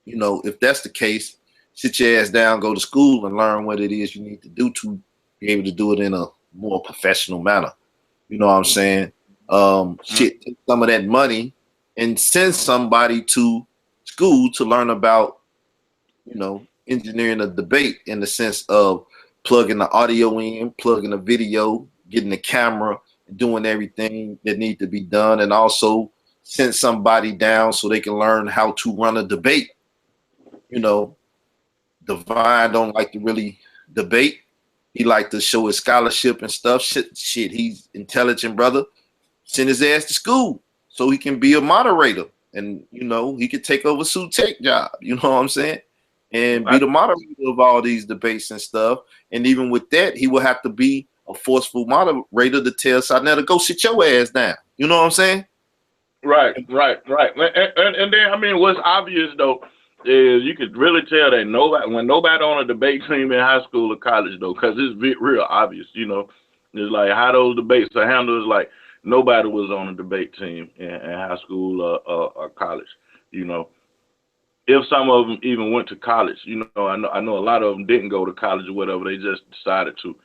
If that's the case, sit your ass down, go to school and learn what it is you need to do to be able to do it in a more professional manner. You know what I'm saying? Take some of that money and send somebody to school to learn about, engineering a debate in the sense of plugging the audio in, plugging the video, getting the camera, doing everything that needs to be done, and also send somebody down so they can learn how to run a debate. Divine don't like to really debate. He like to show his scholarship and stuff. Shit, he's intelligent, brother. Send his ass to school so he can be a moderator, and he could take over Sue Tech job. You know what I'm saying? And be the moderator of all these debates and stuff. And even with that, he will have to be a forceful moderator to tell Sinetta, go sit your ass down. You know what I'm saying? Right. And then, I mean, what's obvious though is you could really tell that nobody on a debate team in high school or college though, because it's real obvious. It's like how those debates are handled. Is like nobody was on a debate team in high school or college. If some of them even went to college, I know a lot of them didn't go to college or whatever. They just decided to,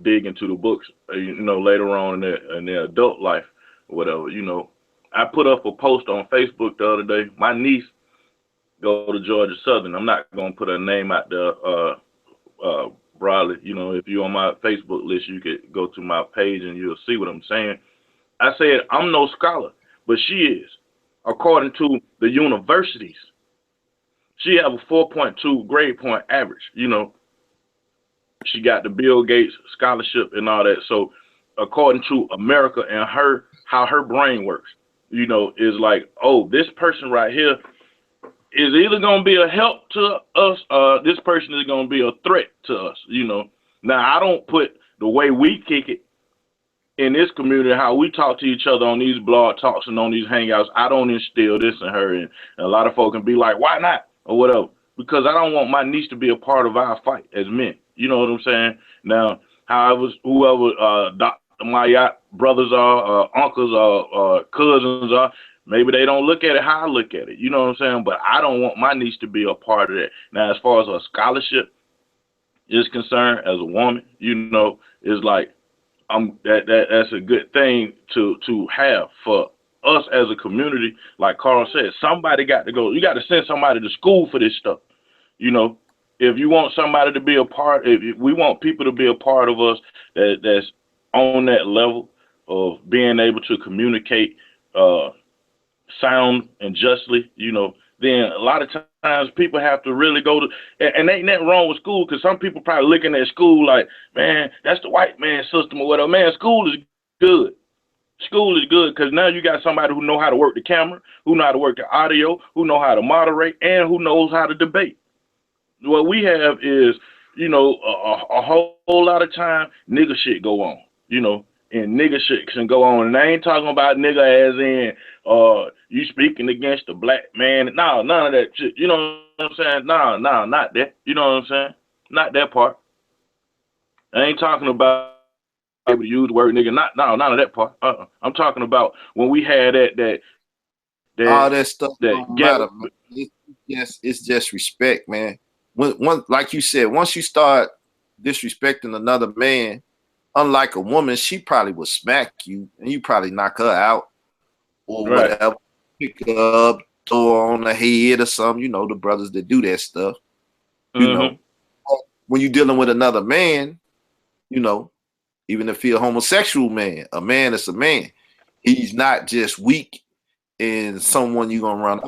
dig into the books, later on in their adult life or whatever. I put up a post on Facebook the other day. My niece go to Georgia Southern. I'm not gonna put her name out there broadly. If you're on my Facebook list, you could go to my page and you'll see what I'm saying. I said I'm no scholar, but she is. According to the universities, she have a 4.2 grade point average. She got the Bill Gates scholarship and all that. So according to America and how her brain works, is like, oh, this person right here is either going to be a help to us, this person is going to be a threat to us. Now I don't put the way we kick it in this community, how we talk to each other on these blog talks and on these hangouts, I don't instill this in her, and a lot of folk can be like, why not, or whatever, because I don't want my niece to be a part of our fight as men. You know what I'm saying? Now, however, whoever Dr. Mayat brothers are, uncles are, cousins are, maybe they don't look at it how I look at it. You know what I'm saying? But I don't want my niece to be a part of that. Now, as far as her scholarship is concerned, as a woman, you know, it's like that's a good thing to have for us as a community. Like Carl said, somebody got to go. You got to send somebody to school for this stuff. You know, if you want somebody to be a part, if we want people to be a part of us that's on that level of being able to communicate uh, sound and justly, you know, then a lot of times people have to really go to, and ain't nothing wrong with school, because some people probably looking at school like, man, that's the white man system or whatever. Man, school is good. School is good because now you got somebody who know how to work the camera, who know how to work the audio, who know how to moderate, and who knows how to debate. What we have is, you know, a whole lot of time nigga shit go on, you know, and nigga shit can go on. And I ain't talking about nigga as in you speaking against the black man. No, none of that shit. You know what I'm saying? No, no, not that. You know what I'm saying? Not that part. I ain't talking about able to use the word nigga. Not no, none of that part. I'm talking about when we had All that stuff that don't gap. matter, man. It's just respect, man. When like you said, once you start disrespecting another man, unlike a woman, she probably would smack you and you probably knock her out or Right. whatever, pick her up, throw her on the head or something. You know, the brothers that do that stuff. You Mm-hmm. know, when you're dealing with another man, you know, even if he's a homosexual man, a man is a man. He's not just weak and someone you're gonna run.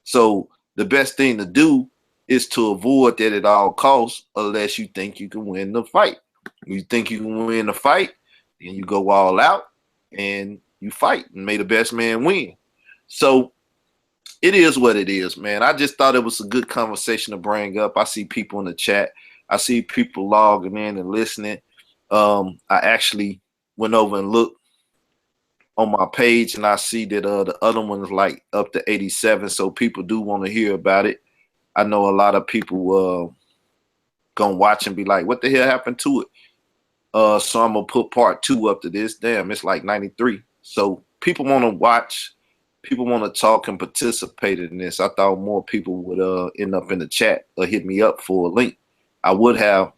So the best thing to do is to avoid that at all costs, unless you think you can win the fight. When you think you can win the fight, then you go all out and you fight and may the best man win. So it is what it is, man. I just thought it was a good conversation to bring up. I see people in the chat. I see people logging in and listening. I actually went over and looked on my page and I see that the other one is like up to 87. So people do want to hear about it. I know a lot of people gonna watch and be like, what the hell happened to it? So I'm gonna put part 2 up to this. Damn, it's like 93. So people want to watch, people want to talk and participate in this. I thought more people would end up in the chat or hit me up for a link. I would have.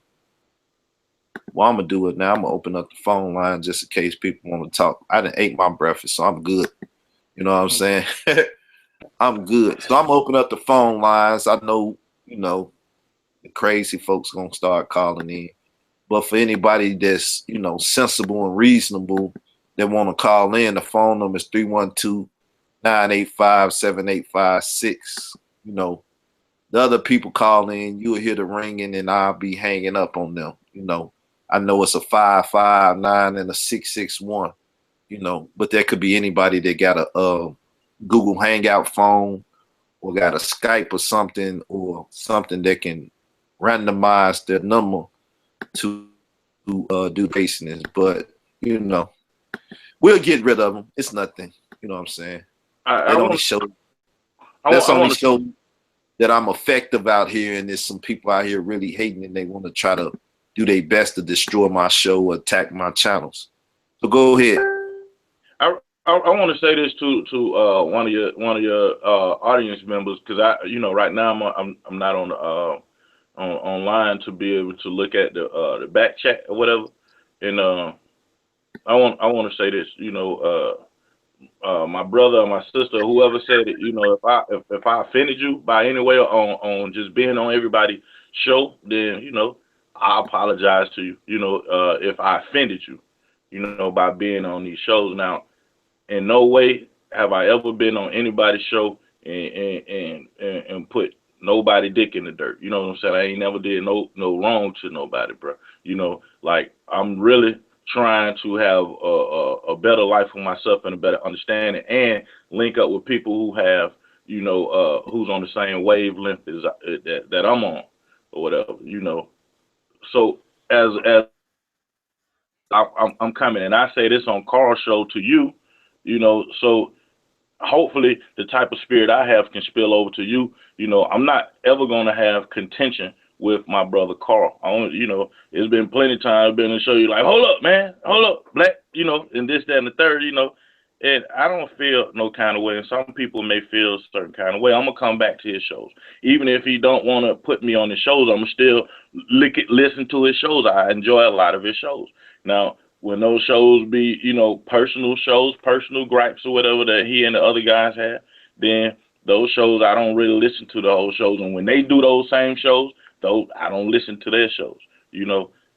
Well, I'm gonna do it now. I'm gonna open up the phone line just in case people want to talk. I didn't ate my breakfast, so I'm good. You know what I'm saying? I'm good. So I'm gonna open up the phone lines. I know, you know, the crazy folks gonna start calling in. But for anybody that's, you know, sensible and reasonable that want to call in, the phone number is 312-985-7856. You know, the other people call in, you'll hear the ringing and I'll be hanging up on them. You know, I know it's a 559 and a 661, you know, but there could be anybody that got a Google Hangout phone or got a Skype or something that can randomize their number to do business. But you know, we'll get rid of them. It's nothing. You know what I'm saying? I That only want show I that's want I only want to show that I'm effective out here, and there's some people out here really hating, and they want to try to do their best to destroy my show or attack my channels. So go ahead. I want to say this to one of your audience members, because right now I'm not on the online to be able to look at the back chat or whatever, and I want to say this, my brother or my sister, whoever said it, if I offended you by any way on just being on everybody's show, then I apologize to you, if I offended you, by being on these shows. Now, in no way have I ever been on anybody's show and put nobody dick in the dirt. You know what I'm saying? I ain't never did no wrong to nobody, bro. Like, I'm really trying to have a better life for myself and a better understanding, and link up with people who have, who's on the same wavelength as that I'm on or whatever. So as I'm coming, and I say this on Carl's show to you, so hopefully the type of spirit I have can spill over to you. I'm not ever gonna have contention with my brother Carl. It's been plenty of times I've been to show you like, hold up, man, hold up, black, and this, that, and the third, and I don't feel no kind of way. And some people may feel a certain kind of way. I'm gonna come back to his shows, even if he don't want to put me on his shows. I'm still listen to his shows. I enjoy a lot of his shows. Now, when those shows be, personal shows, personal gripes or whatever that he and the other guys have, then those shows I don't really listen to the whole shows. And when they do those same shows, those I don't listen to their shows,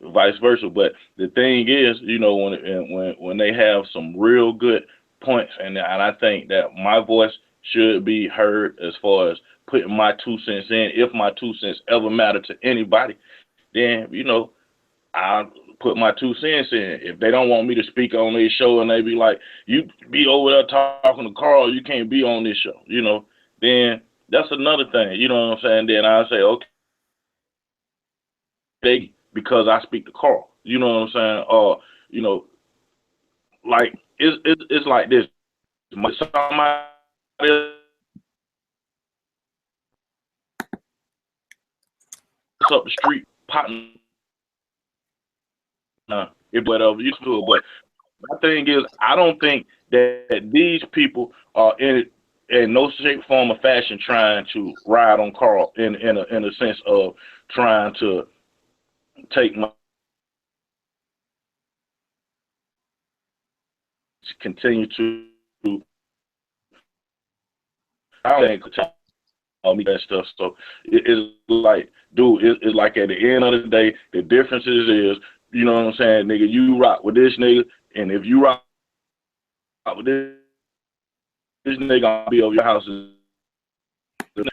vice versa. But the thing is, when they have some real good points, and I think that my voice should be heard as far as putting my 2 cents in. If my 2 cents ever matter to anybody, then I put my 2 cents in. If they don't want me to speak on this show and they be like, you be over there talking to Carl, you can't be on this show, then that's another thing, you know what I'm saying? Then I say, okay, because I speak to Carl, you know what I'm saying? Or, like, it's like this. Somebody up the street, potting, if whatever you do it, but my thing is, I don't think that these people are in no shape, form, or fashion trying to ride on Carl in a sense of trying to take my continue to. I don't think all me that stuff. So it's like, dude, it's like at the end of the day, the differences is, you know what I'm saying, nigga, you rock with this nigga, and if you rock with this nigga, I'll be over your house.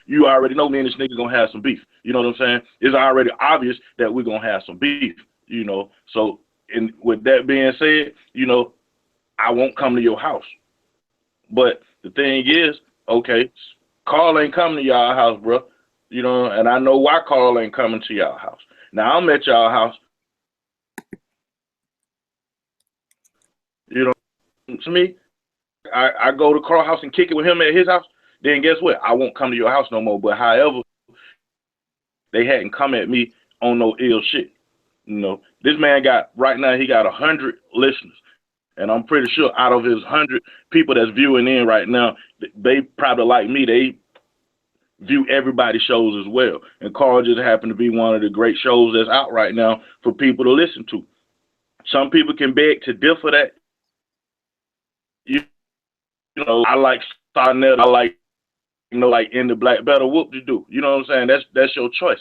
You already know me and this nigga gonna have some beef. You know what I'm saying? It's already obvious that we're gonna have some beef. So and with that being said, I won't come to your house. But the thing is, okay, Carl ain't coming to y'all house, bro. And I know why Carl ain't coming to y'all house. Now I'm at y'all house. To me, I go to Carl house and kick it with him at his house. Then guess what? I won't come to your house no more. But however, they hadn't come at me on no ill shit. This man got right now. He got 100 listeners. And I'm pretty sure out of his 100 people that's viewing in right now, they probably like me. They view everybody's shows as well. And Carl just happened to be one of the great shows that's out right now for people to listen to. Some people can beg to differ that. I like Sarnett. I like, like In the Black Better Whoop to do. You know what I'm saying? That's your choice.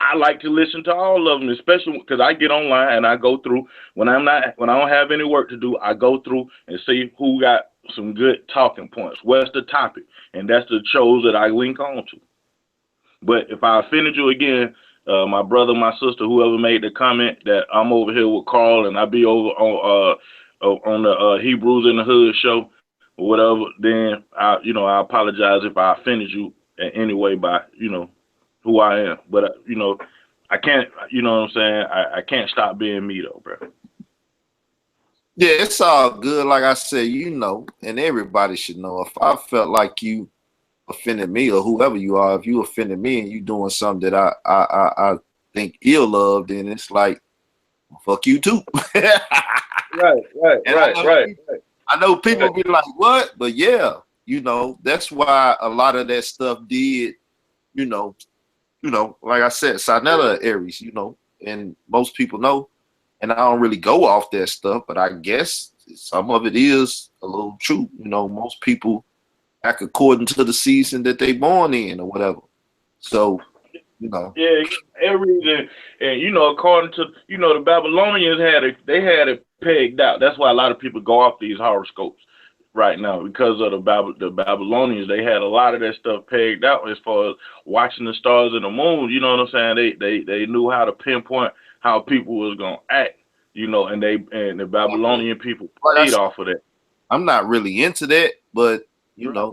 I like to listen to all of them, especially because I get online and I go through when I don't have any work to do. I go through and see who got some good talking points. What's the topic? And that's the shows that I link on to. But if I offended you again, my brother, my sister, whoever made the comment that I'm over here with Carl and I be over on the Hebrews in the Hood show or whatever, then I apologize if I offended you in any way by who I am. But I can't, you know what I'm saying? I can't stop being me though, bro. Yeah, it's all good. Like I said, and everybody should know. If I felt like you offended me or whoever you are, if you offended me and you doing something that I think ill of, then it's like, fuck you too. Right. I know people be like, what? But yeah, that's why a lot of that stuff did, like I said, Sinetta Aries, and most people know, and I don't really go off that stuff, but I guess some of it is a little true. Most people act according to the season that they born in or whatever. So, Yeah, Aries and according to the Babylonians had it pegged out. That's why a lot of people go off these horoscopes right now because of the Babylonians. They had a lot of that stuff pegged out as far as watching the stars and the moon. You know what I'm saying? They knew how to pinpoint how people was gonna act. And the Babylonian people played off of that. I'm not really into that, but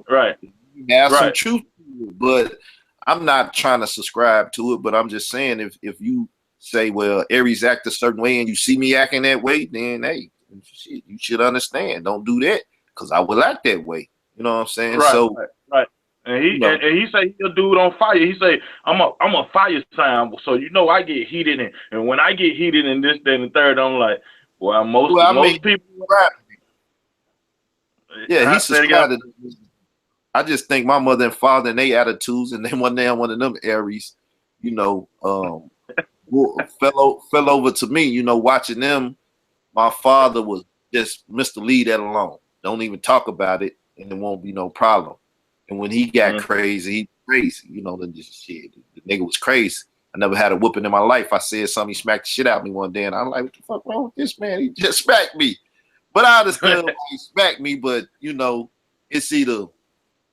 right, you have some truth to it, but I'm not trying to subscribe to it. But I'm just saying, if you say, well, Aries act a certain way and you see me acting that way, then hey, shit, you should understand. Don't do that because I will act that way. You know what I'm saying? Right, So, right, right. And you know, he say he a dude on fire. He say I'm a fire sign, so you know I get heated and when I get heated and this, then the third, I'm like, well, well, I mean, most people. yeah, he I say it again. subscribed to this. I just think my mother and father and their attitudes, and then one day I'm one of them Aries, you know, fell over to me, watching them. My father was just Mr. Leave that alone. Don't even talk about it, and there won't be no problem. And when he got Mm. crazy, then just shit. The nigga was crazy. I never had a whooping in my life. I said something, he smacked the shit out of me one day, and I'm like, what the fuck wrong with this man? He just smacked me. But I understood why he smacked me, but it's either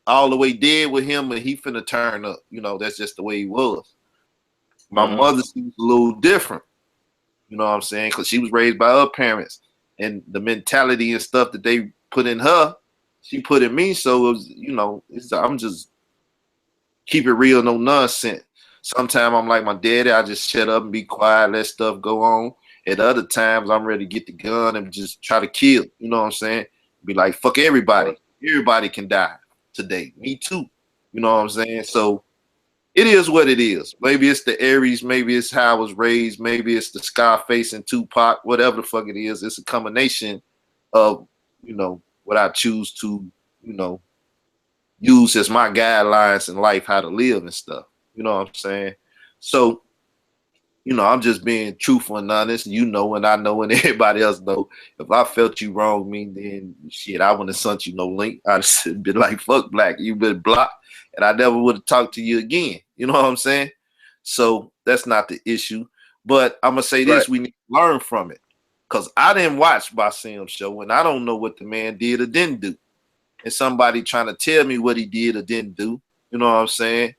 all the way dead with him and he finna turn up. That's just the way he was. My mother, she was a little different. You know what I'm saying? Because she was raised by her parents, and the mentality and stuff that they put in her, she put in me. So it was, I'm just keep it real, no nonsense. Sometimes I'm like my daddy, I just shut up and be quiet, let stuff go on. At other times, I'm ready to get the gun and just try to kill. You know what I'm saying? Be like, fuck everybody. Everybody can die today. Me too. You know what I'm saying? So it is what it is. Maybe it's the Aries, maybe it's how I was raised, maybe it's the Scarface and Tupac, whatever the fuck it is. It's a combination of, what I choose to, use as my guidelines in life, how to live and stuff. You know what I'm saying? So, I'm just being truthful and honest. And I know, and everybody else know. If I felt you wrong me, then shit, I wouldn't have sent you no link. I'd have been like, fuck Black, you been blocked, and I never would have talked to you again. You know what I'm saying? So that's not the issue. But I'm gonna say Right. this: we need to learn from it, cause I didn't watch Basim's show, and I don't know what the man did or didn't do. And somebody trying to tell me what he did or didn't do, you know what I'm saying?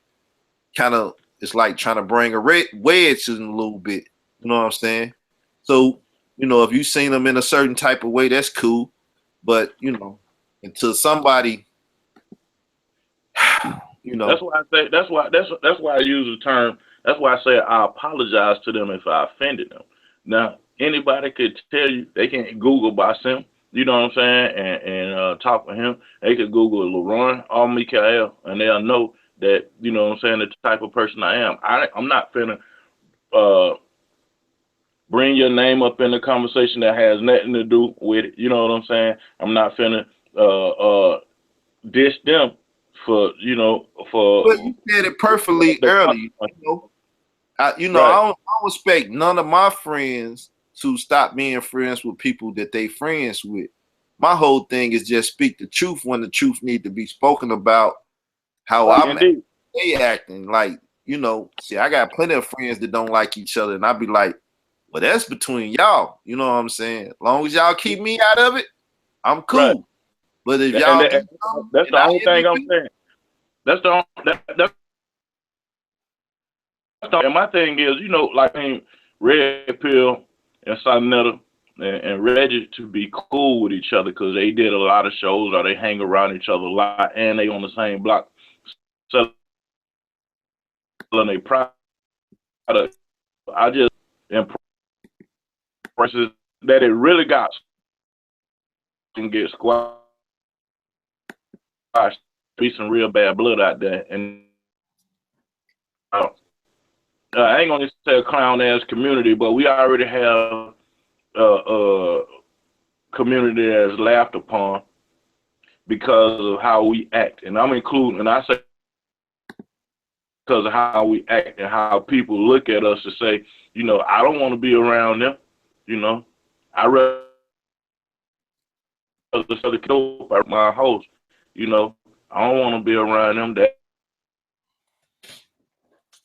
Kind of, it's like trying to bring a wedge in a little bit, you know what I'm saying? So, if you seen him in a certain type of way, that's cool. But until somebody, That's why I say that's why I use the term. That's why I say I apologize to them if I offended them. Now anybody could tell you they can Google Basim, you know what I'm saying, and talk with him. They could Google Laurent or Mikael, and they'll know that you know what I'm saying the type of person I am. I'm not finna uh, bring your name up in a conversation that has nothing to do with it. You know what I'm saying? I'm not finna dish them for but you said it perfectly the early. consequences. I Right. don't expect none of my friends to stop being friends with people that they friends with. My whole thing is just speak the truth when the truth need to be spoken about. How I'm Indeed. they acting like, see, I got plenty of friends that don't like each other, and I be like, well, that's between y'all. You know what I'm saying? As long as y'all keep me out of it, I'm Right. cool. But if And y'all do something that's and the I only end thing up I'm in, saying. And my thing is, like Red Pill and Sonetta and Reggie to be cool with each other because they did a lot of shows or they hang around each other a lot and they on the same block selling their product. I just impresses that it really got and get squashed. Be some real bad blood out there, and I ain't gonna say a clown ass community, but we already have a community that is laughed upon because of how we act, and I'm including, and I say because of how we act and how people look at us to say, I don't want to be around them, I rather the kill by my host, I don't want to be around them. That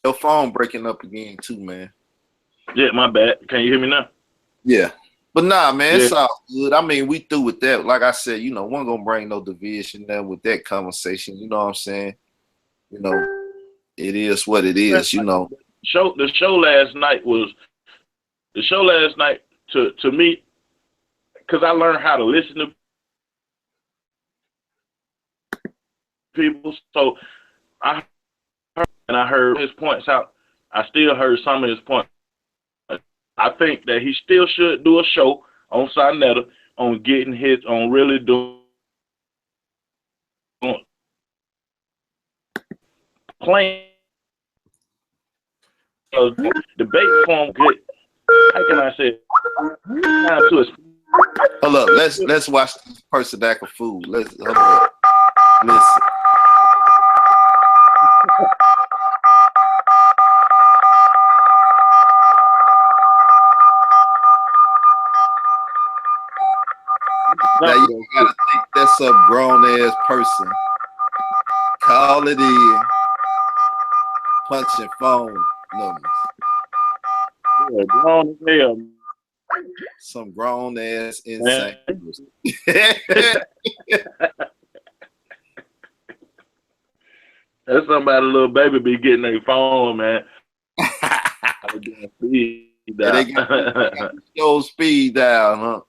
your phone breaking up again too, man. yeah, my bad. Can you hear me now? Yeah. But nah, man, Yeah, it's all good. I mean, we through with that. Like I said, one gonna bring no division there with that conversation. You know what I'm saying? You know, it is what it is. The show last night to me because I learned how to listen to people. So I heard his points out. I still heard some of his points think that he still should do a show on Sinetta on getting hits, on really doing playing debate form good. How can I say? Time to Hold up, let's watch this person act a fool. Let's hold up. Listen. Now you gotta think that's a grown ass person. Call it in, punching phone numbers. yeah, grown as hell, Some grown ass man. insane person. That's somebody little baby be getting their phone, man. Speed Yeah, they got the show speed down, huh?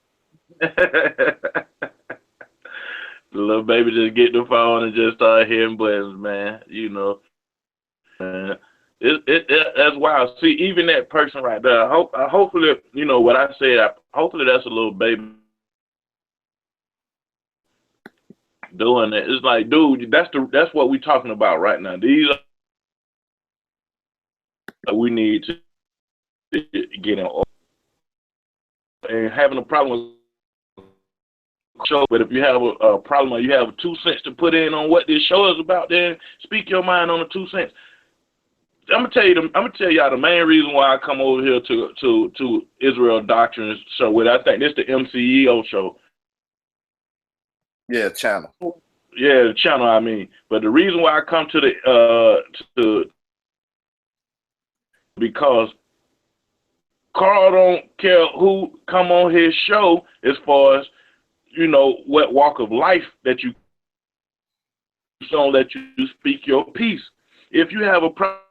The little baby just get the phone and just start hitting buttons, man. You know, man. That's wild. See, even that person right there. Hopefully, you know what I said. Hopefully, that's a little baby doing it. It's like, dude, that's what we talking about right now. These are we need to get in order. And having a problem with show, but if you have a problem or you have 2 cents to put in on what this show is about, then speak your mind on the 2 cents. I'm gonna tell y'all the main reason why I come over here to Israel Doctrines show with. I think this the MCEO show. Yeah, channel. Yeah, the channel. I mean, but the reason why I come to the because Carl don't care who come on his show as far as, you know, what walk of life that you don't let you speak your piece. If you have a problem,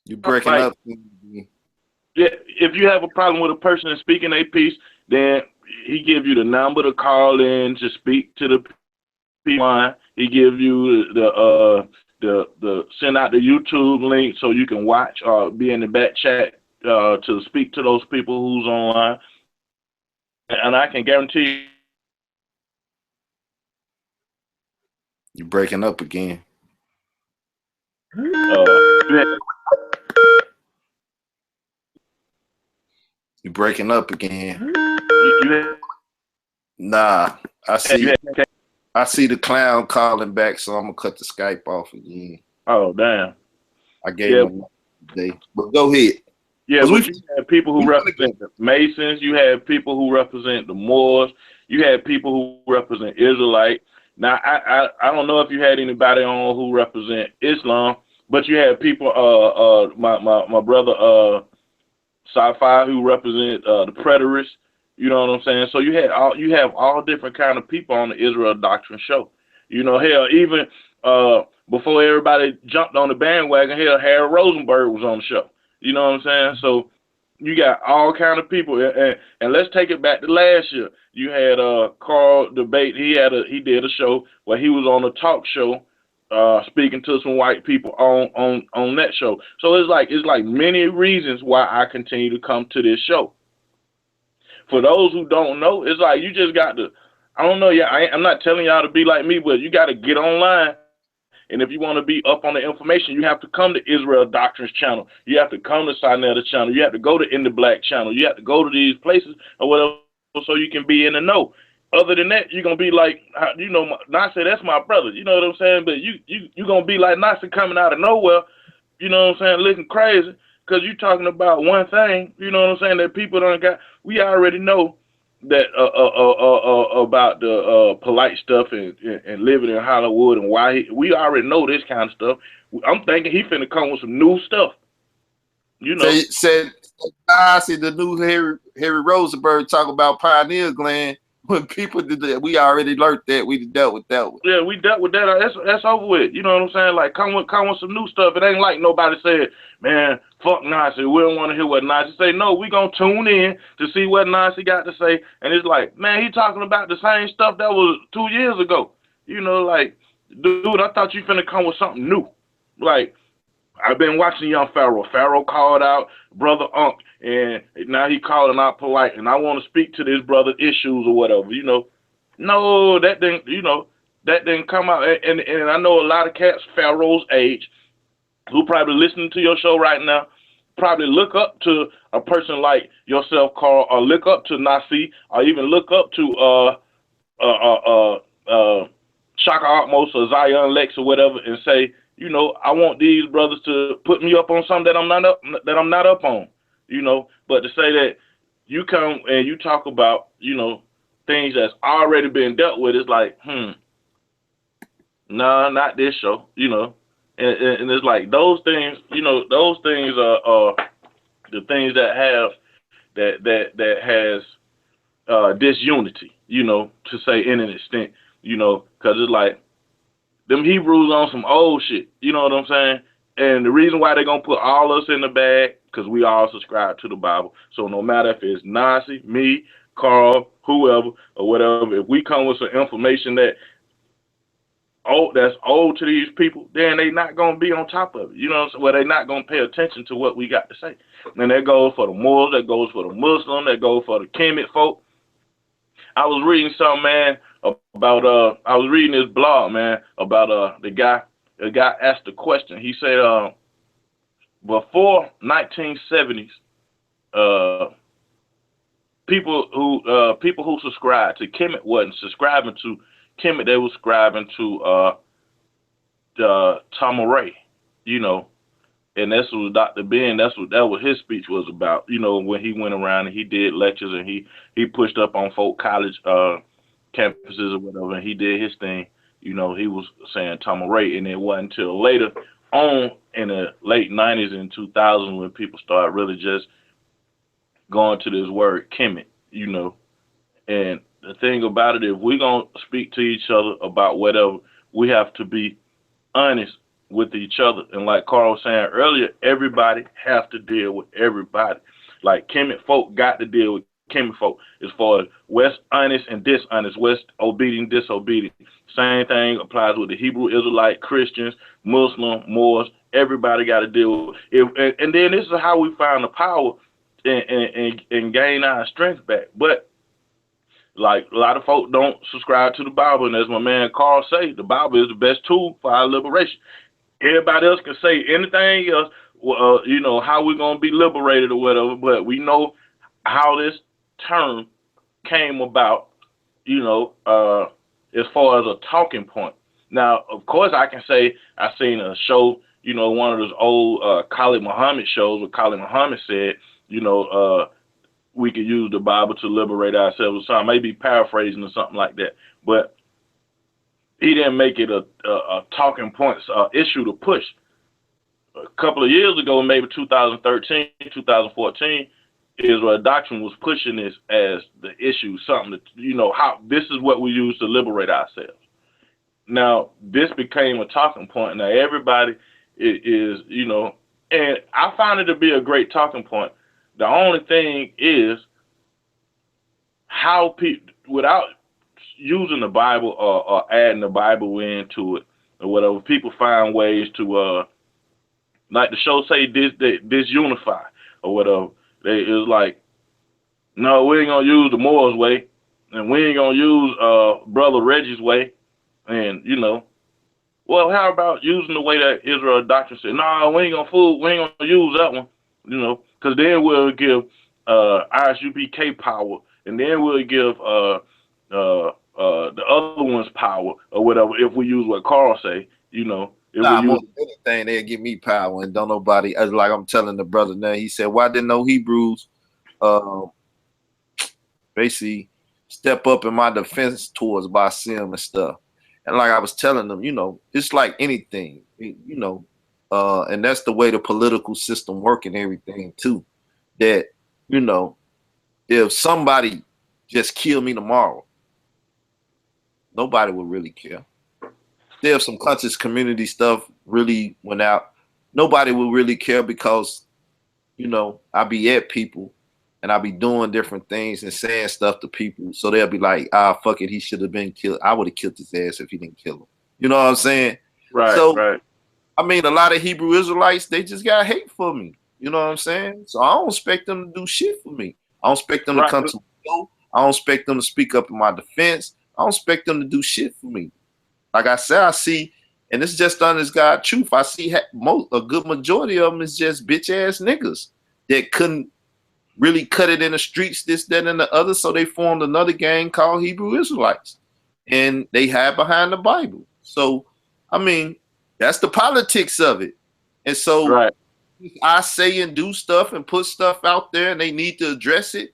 you breaking like, up. yeah, if you have a problem with a person speaking a piece, then he give you the number to call in to speak to the people. He give you the send out the YouTube link so you can watch or be in the back chat to speak to those people who's online. And I can guarantee You're breaking up again. You're breaking up again. Nah, I see the clown calling back, so I'm gonna cut the Skype off again. Oh, damn. I gave him a day, but go ahead. Yeah, but you have people who represent the Masons. You have people who represent the Moors. You have people who represent Israelite. Now, I don't know if you had anybody on who represent Islam, but you have people. My brother Sci-Fi who represent the preterists. You know what I'm saying? So you have all different kind of people on the Israel Doctrine show. You know, hell, even before everybody jumped on the bandwagon, hell, Harry Rosenberg was on the show. You know what I'm saying? So you got all kind of people, and let's take it back to last year. You had Carl Debate. He did a show where he was on a talk show, speaking to some white people on that show. So it's like many reasons why I continue to come to this show. For those who don't know, it's like you just got to. I don't know. Yeah, I'm not telling y'all to be like me, but you got to get online. And if you want to be up on the information, you have to come to Israel Doctrines channel. You have to come to Sinetta channel. You have to go to In the Black channel. You have to go to these places or whatever so you can be in the know. Other than that, you're going to be like, you know, Nasi, that's my brother. You know what I'm saying? But you're going to be like Nasi coming out of nowhere, you know what I'm saying, looking crazy because you're talking about one thing, you know what I'm saying, that people don't got. We already know that about the polite stuff and living in Hollywood and why we already know this kind of stuff. I'm thinking he finna come with some new stuff. You know, said I see the new Harry Rosenberg talk about pineal gland. When people did that, we already learned that. We dealt with that one. Yeah, we dealt with that. That's over with. You know what I'm saying? Like, come with some new stuff. It ain't like nobody said, man, fuck Nazi. We don't want to hear what Nazi say. No, we gonna tune in to see what Nazi got to say. And it's like, man, he talking about the same stuff that was 2 years ago. You know, like, dude, I thought you finna come with something new. Like, I've been watching young Pharaoh. Pharaoh called out brother Unk, and now he calling out polite, and I want to speak to this brother issues or whatever. No, that didn't. That didn't come out. And I know a lot of cats Pharaoh's age who probably listening to your show right now probably look up to a person like yourself, Carl, or look up to Nasi, or even look up to Shaka Atmos or Zion Lex or whatever, and say, I want these brothers to put me up on something that I'm not up on, But to say that you come and you talk about, things that's already been dealt with, it's like, nah, not this show, and it's like those things, those things are the things that have that has disunity, to say in an extent, because it's like them Hebrews on some old shit, you know what I'm saying? And the reason why they're gonna put all us in the bag, because we all subscribe to the Bible. So no matter if it's Nasi, me, Carl, whoever, or whatever, if we come with some information that's old to these people, then they not gonna be on top of it. You know what I'm saying? Well, they not gonna pay attention to what we got to say. And that goes for the Moors, that goes for the Muslim, that goes for the Kemet folk. I was reading something, man, about I was reading this blog, man, about the guy. The guy asked a question. He said, before 1970s, people who subscribed to Kemet wasn't subscribing to Kemet. They were subscribing to the Tamaray, and that's what Dr. Ben. That was his speech was about. When he went around and he did lectures and he pushed up on folk college campuses or whatever, and he did his thing. He was saying Tamaray, and it wasn't until later on in the late 90s and 2000s when people started really just going to this word Kemet, And the thing about it, if we're going to speak to each other about whatever, we have to be honest with each other. And like Carl was saying earlier, everybody has to deal with everybody. Like Kemet folk got to deal with Kemet folk as far as West honest and dishonest, West obedient, disobedient. Same thing applies with the Hebrew Israelite, Christians, Muslim, Moors. Everybody got to deal with it. And then this is how we find the power and gain our strength back. But like a lot of folk don't subscribe to the Bible, and as my man Carl say, the Bible is the best tool for our liberation. Everybody else can say anything else, how we're gonna be liberated or whatever, but we know how this term came about, as far as a talking point. Now, of course, I can say I seen a show, one of those old Khalid Muhammad shows where Khalid Muhammad said, we could use the Bible to liberate ourselves or something. Maybe paraphrasing or something like that. But he didn't make it a talking point issue to push. A couple of years ago, maybe 2013, 2014, Israel Doctrine was pushing this as the issue, something that, how this is what we use to liberate ourselves. Now, this became a talking point. Now, everybody is, and I found it to be a great talking point. The only thing is how people, without using the Bible or adding the Bible into it or whatever, people find ways to, like the show say, disunify or whatever. It's like, no, we ain't gonna use the Moors way, and we ain't gonna use Brother Reggie's way, and well, how about using the way that Israel Doctrine said? No, we ain't gonna use that one, because then we'll give ISUPK power, and then we'll give the other one's power or whatever if we use what Carl say, Nah, more than anything, they'll give me power, and don't nobody. As like I'm telling the brother now, he said, "Why didn't no Hebrews, basically step up in my defense towards Basim and stuff?" And like I was telling them, it's like anything, and that's the way the political system work and everything too. That if somebody just kill me tomorrow, nobody would really care. If some conscious community stuff really went out, nobody will really care because, I be at people and I be doing different things and saying stuff to people. So they'll be like, fuck it, he should have been killed. I would have killed his ass if he didn't kill him. You know what I'm saying? Right, so, right. I mean, a lot of Hebrew Israelites, they just got hate for me. You know what I'm saying? So I don't expect them to do shit for me. I don't expect them to Right. come to my show. I don't expect them to speak up in my defense. I don't expect them to do shit for me. Like I said, I see, and it's just honest God truth. I see a good majority of them is just bitch ass niggas that couldn't really cut it in the streets, this, that, and the other. So they formed another gang called Hebrew Israelites, and they hide behind the Bible. So, I mean, that's the politics of it. And so Right. I say and do stuff and put stuff out there, and they need to address it,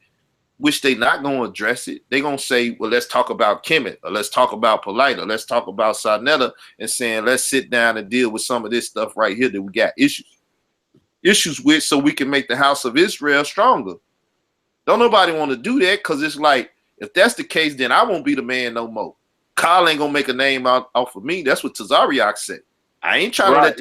which they not going to address it. They going to say, well, let's talk about Kemet, or let's talk about Polite, or let's talk about Sarnetta, and saying, let's sit down and deal with some of this stuff right here that we got issues with, so we can make the house of Israel stronger. Don't nobody want to do that, because it's like, if that's the case, then I won't be the man no more. Kyle ain't gonna make a name out off of me. That's what Tazariak said. I ain't trying to let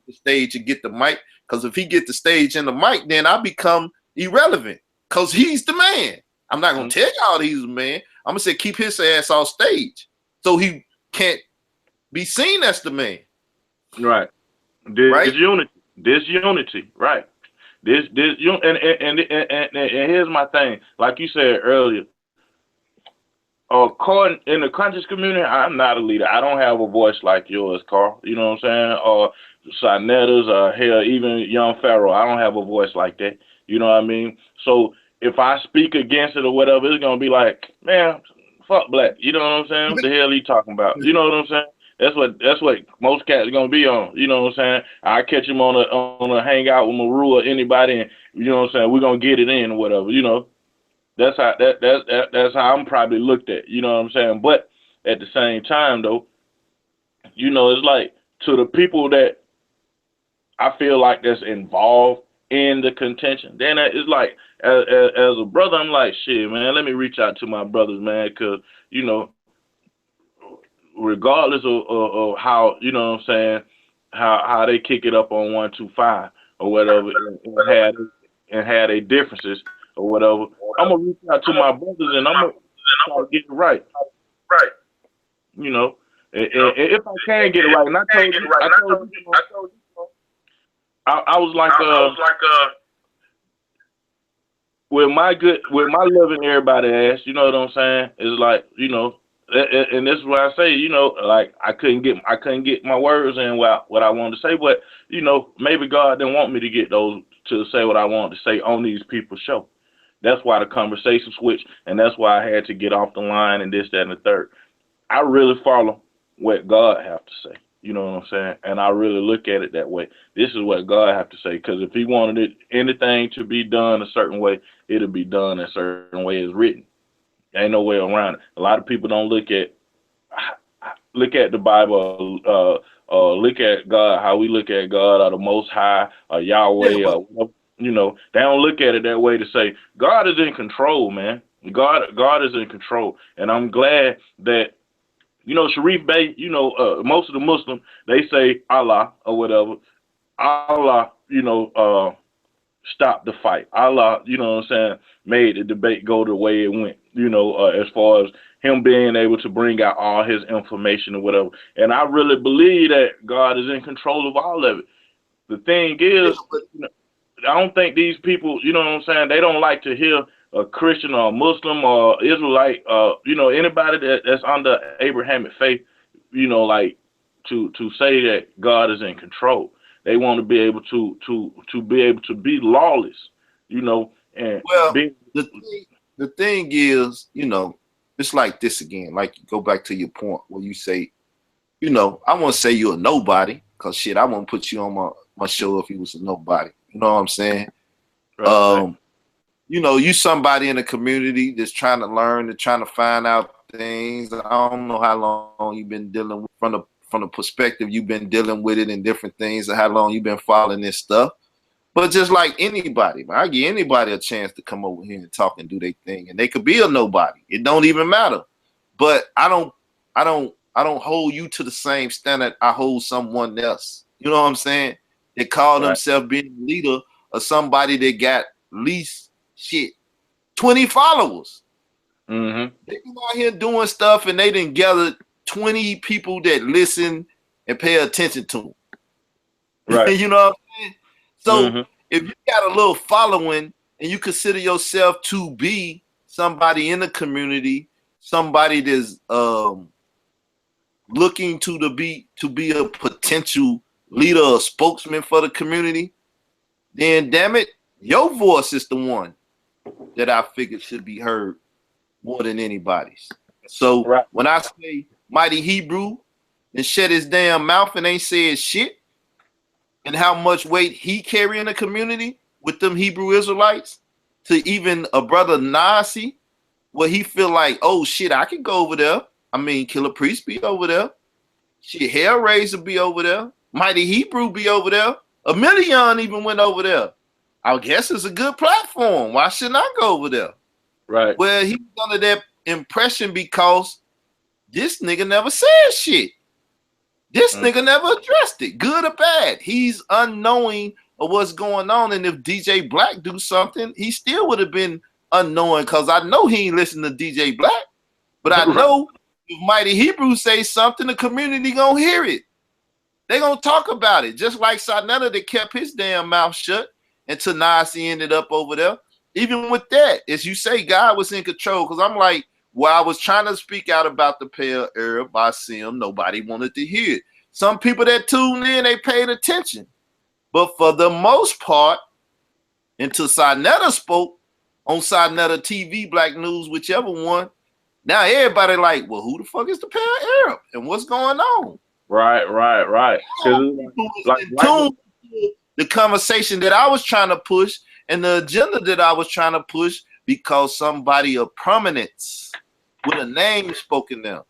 the stage and get the mic, because if he get the stage and the mic, then I become irrelevant, because he's the man. I'm not gonna tell y'all he's the man. I'm gonna say keep his ass off stage so he can't be seen as the man. Right. Disunity. Right. And here's my thing. Like you said earlier, according in the conscious community, I'm not a leader. I don't have a voice like yours, Carl. You know what I'm saying? Or Sinetta's, or hell, even Young Pharaoh. I don't have a voice like that. You know what I mean? So if I speak against it or whatever, it's gonna be like, man, fuck black. You know what I'm saying? What the hell are you talking about? You know what I'm saying? That's what most cats are gonna be on. You know what I'm saying? I catch them on a hangout with Maru or anybody, and you know what I'm saying? We're gonna get it in or whatever. You know. That's how I'm probably looked at. You know what I'm saying? But at the same time, though, you know, it's like to the people that I feel like that's involved in the contention. Then it's like as a brother, I'm like, shit, man. Let me reach out to my brothers, man, because you know, regardless of how you know what I'm saying, how they kick it up on 125 or whatever, and had their differences or whatever. I'm gonna reach out to my brothers and I'm gonna try to get it right. Right. You know, and if I can get it right, and I told you, I was like, with my loving everybody ass, you know what I'm saying? It's like, you know, and this is what I say, you know, like I couldn't get my words in what I wanted to say, but you know, maybe God didn't want me to get those to say what I wanted to say on these people's show. That's why the conversation switched, and that's why I had to get off the line and this, that, and the third. I really follow what God have to say. You know what I'm saying? And I really look at it that way. This is what God have to say, because if he wanted anything to be done a certain way, it'll be done a certain way as written. Ain't no way around it. A lot of people don't look at the Bible, look at God, how we look at God, or the Most High, or Yahweh, or whatever. You know, they don't look at it that way to say God is in control, man. God is in control, and I'm glad that, you know, Sharif Bey, you know, most of the Muslims, they say Allah or whatever. Allah, you know, stopped the fight. Allah, you know what I'm saying, made the debate go the way it went, you know, as far as him being able to bring out all his information or whatever. And I really believe that God is in control of all of it. The thing is, you know, I don't think these people, you know what I'm saying, they don't like to hear a Christian or a Muslim or Israelite, you know, anybody that's under Abrahamic faith, you know, like to say that God is in control. They want to be able to be able to be lawless, you know, and the thing is, you know, it's like this again. Like, go back to your point where you say, you know, I won't say you're a nobody, because shit, I won't put you on my show if you was a nobody. You know what I'm saying? right. You know, you somebody in the community that's trying to learn and trying to find out things. I don't know how long you've been dealing with from the perspective you've been dealing with it and different things, and how long you've been following this stuff. But just like anybody, man, I give anybody a chance to come over here and talk and do their thing, and they could be a nobody. It don't even matter. But I don't hold you to the same standard I hold someone else. You know what I'm saying? They call themselves being a leader of somebody that got least 20 followers. Mm-hmm. They been out here doing stuff, and they didn't gather 20 people that listen and pay attention to them. Right. You know what I'm saying? So Mm-hmm. if you got a little following and you consider yourself to be somebody in the community, somebody that's looking to be a potential leader or spokesman for the community, then damn it, your voice is the one that I figured should be heard more than anybody's. So Right. when I say Mighty Hebrew and shut his damn mouth and ain't said shit, and how much weight he carry in the community with them Hebrew Israelites, to even a brother Nasi, where he feel like, oh shit, I can go over there. I mean, Killer Priest be over there. Shit, Hellraiser be over there. Mighty Hebrew be over there. A Million even went over there. I guess it's a good platform. Why shouldn't I go over there? Right. Well, he was under that impression because this nigga never said shit. This nigga never addressed it, good or bad. He's unknowing of what's going on. And if DJ Black do something, he still would have been unknowing, because I know he ain't listen to DJ Black. But I Right. know if Mighty Hebrew say something, the community gonna hear it. They gonna talk about it. Just like Sarnetta that kept his damn mouth shut and Tanasi ended up over there. Even with that, as you say, God was in control. Because I'm like, while I was trying to speak out about the Pale Arab by Sim, nobody wanted to hear it. Some people that tuned in, they paid attention. But for the most part, until Sarnetta spoke on Sarnetta TV, Black News, whichever one, now everybody like, well, who the fuck is the Pale Arab? And what's going on? Right. Right. Right. Because People was like in tune to the conversation that I was trying to push and the agenda that I was trying to push, because somebody of prominence with a name spoken them.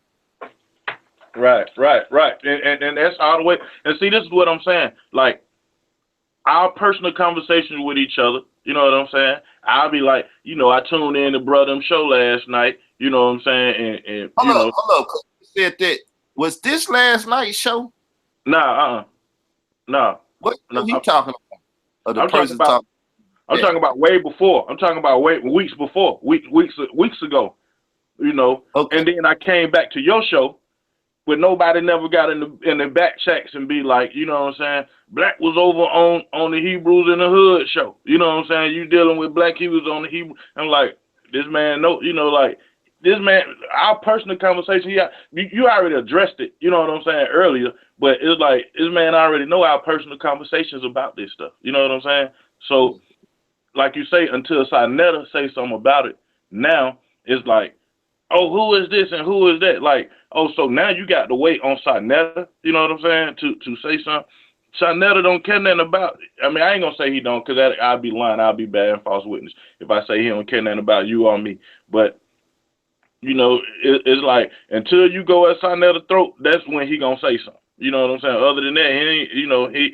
right. Right. Right. And that's all the way. And see, this is what I'm saying. Like, our personal conversations with each other, you know what I'm saying? I'll be like, I tuned in to Brother show last night, you know what I'm saying? And Hold up. You said that. Was this last night's show? nah, nah, What nah. show he talking about? Or the I'm talking person about, talking I'm that? talking about way before. I'm talking about weeks before, weeks ago, Okay. and then I came back to your show, but nobody never got in the back checks and be like, you know what I'm saying? Black was over on the Hebrews in the Hood show. You know what I'm saying? You dealing with Black Hebrews on the Hebrew. I'm like, this man, no, like this man, our personal conversation, you already addressed it, you know what I'm saying, earlier, but it's like, this man already know our personal conversations about this stuff. You know what I'm saying? So, like you say, until Sinetta say something about it, now it's like, oh, who is this and who is that? Like, oh, so now you got to wait on Sarnetta, you know what I'm saying, to say something. Sarnetta don't care nothing about it. I mean, I ain't going to say he don't, because I'll be lying. I'll be bad and false witness if I say he don't care nothing about you or me. But, it's like, until you go at Sarnetta's throat, that's when he going to say something. You know what I'm saying? Other than that, he ain't,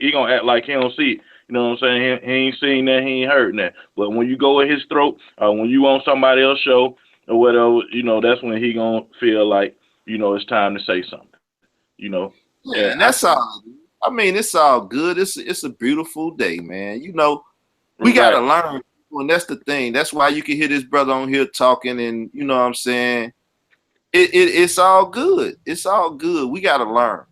he going to act like he don't see it. You know what I'm saying? He ain't seen that, he ain't heard that. But when you go at his throat, when you on somebody else's show, or whatever, that's when he gonna feel like, it's time to say something, Yeah, And and that's all. I mean, it's all good. It's a beautiful day, man. We right, gotta learn, and that's the thing. That's why you can hear this brother on here talking, and you know what I'm saying. It's all good. It's all good. We gotta learn,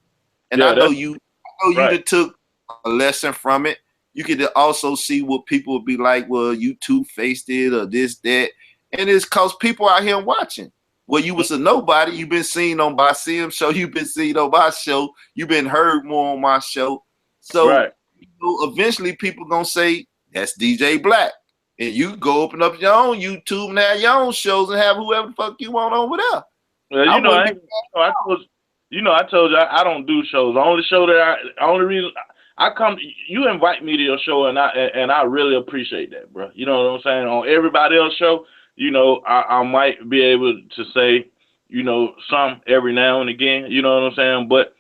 and yeah, I know that's you. I know you right, that took a lesson from it. You could also see what people would be like. Well, you two-faced it or this, that, and it's cause people out here watching. Well, you was a nobody. You've been seen on my Sim show. You've been seen on my show. You've been heard more on my show. So right. eventually people gonna say that's DJ Black. And you go open up your own YouTube and have your own shows and have whoever the fuck you want over there. Well, I wouldn't I be ain't, I told you I don't do shows. The only show only reason I come, you invite me to your show, and I really appreciate that, bro. You know what I'm saying? On everybody else's show, I might be able to say, some every now and again. You know what I'm saying? But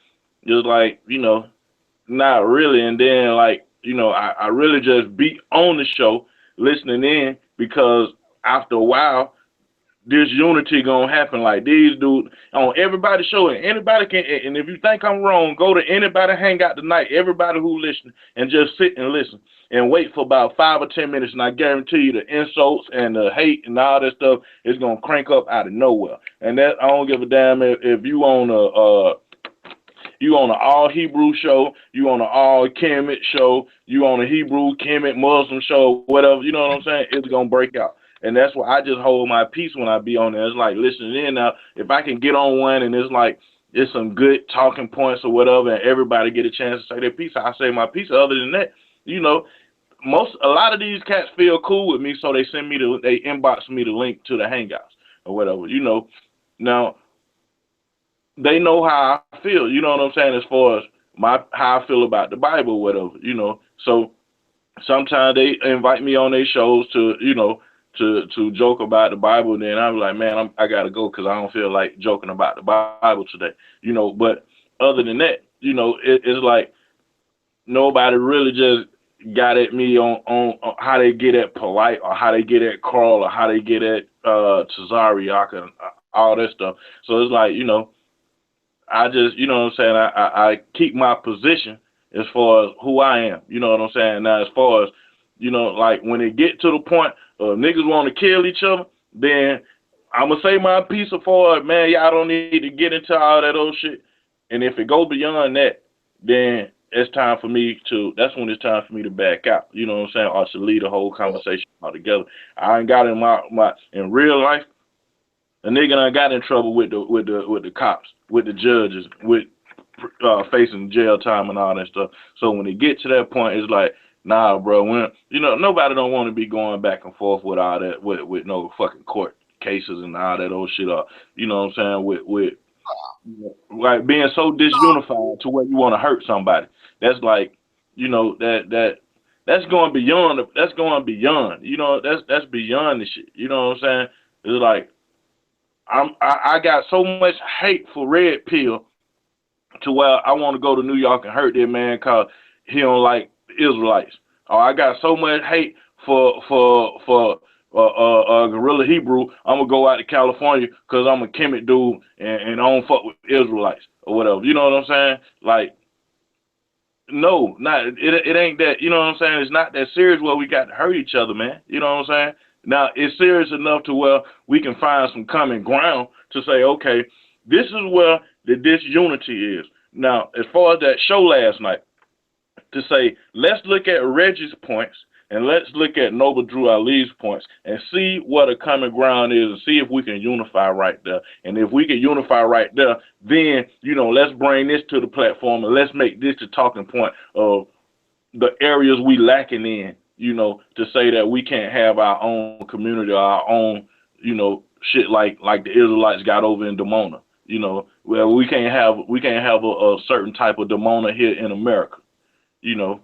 just like, not really. And then, like, I really just be on the show listening in, because after a while, this unity gonna happen. Like, these dudes on everybody's show, and anybody can. And if you think I'm wrong, go to anybody hang out tonight. Everybody who listening, and just sit and listen and wait for about 5 or 10 minutes, and I guarantee you the insults and the hate and all that stuff is gonna crank up out of nowhere. And that, I don't give a damn if you on You on an all Hebrew show, you on an all Kemet show, you on a Hebrew, Kemet, Muslim show, whatever. You know what I'm saying? It's gonna break out. And that's why I just hold my peace when I be on there. It's like listening in now. If I can get on one and it's like it's some good talking points or whatever, and everybody get a chance to say their piece, I say my piece. Other than that, you know, a lot of these cats feel cool with me, so they inbox me the link to the hangouts or whatever. You know, now they know how I feel. You know what I'm saying? As far as how I feel about the Bible, or whatever. You know, so sometimes they invite me on their shows to, you know, to joke about the Bible. And then I'm like, man, I gotta go because I don't feel like joking about the Bible today. You know, but other than that, you know, it's like nobody really just got at me on how they get at Polite or how they get at Carl or how they get at Tazariak and all that stuff. So it's like, you know, I just, you know what I'm saying, I keep my position as far as who I am. You know what I'm saying? Now, as far as, you know, like when it get to the point of niggas want to kill each other, then I'm going to say my piece of far, man, y'all don't need to get into all that old shit. And if it go beyond that, then that's when it's time for me to back out. You know what I'm saying? Or to lead the whole conversation altogether. I ain't got in real life, a nigga done got in trouble with the cops, with the judges, with facing jail time and all that stuff. So when it get to that point, it's like, nah, bro. When you know nobody don't want to be going back and forth with all that with no fucking court cases and all that old shit. You know what I'm saying? With like being so disunified to where you want to hurt somebody. That's like, you know, that's going beyond. That's going beyond. You know, that's beyond the shit. You know what I'm saying? It's like I got so much hate for Red Pill to where I want to go to New York and hurt that man cause he don't like Israelites. Or I got so much hate for Gorilla Hebrew. I'm gonna go out to California because I'm a Kemet dude and I don't fuck with Israelites or whatever. You know what I'm saying? Like, no, not it ain't that. You know what I'm saying? It's not that serious where we got to hurt each other, man. You know what I'm saying? Now it's serious enough to where we can find some common ground to say, okay, this is where the disunity is. Now, as far as that show last night, to say, let's look at Reggie's points and let's look at Noble Drew Ali's points and see what a common ground is and see if we can unify right there. And if we can unify right there, then, you know, let's bring this to the platform and let's make this the talking point of the areas we lacking in, you know, to say that we can't have our own community, our own, you know, shit like the Israelites got over in Demona. You know, well, we can't have a certain type of Demona here in America, you know.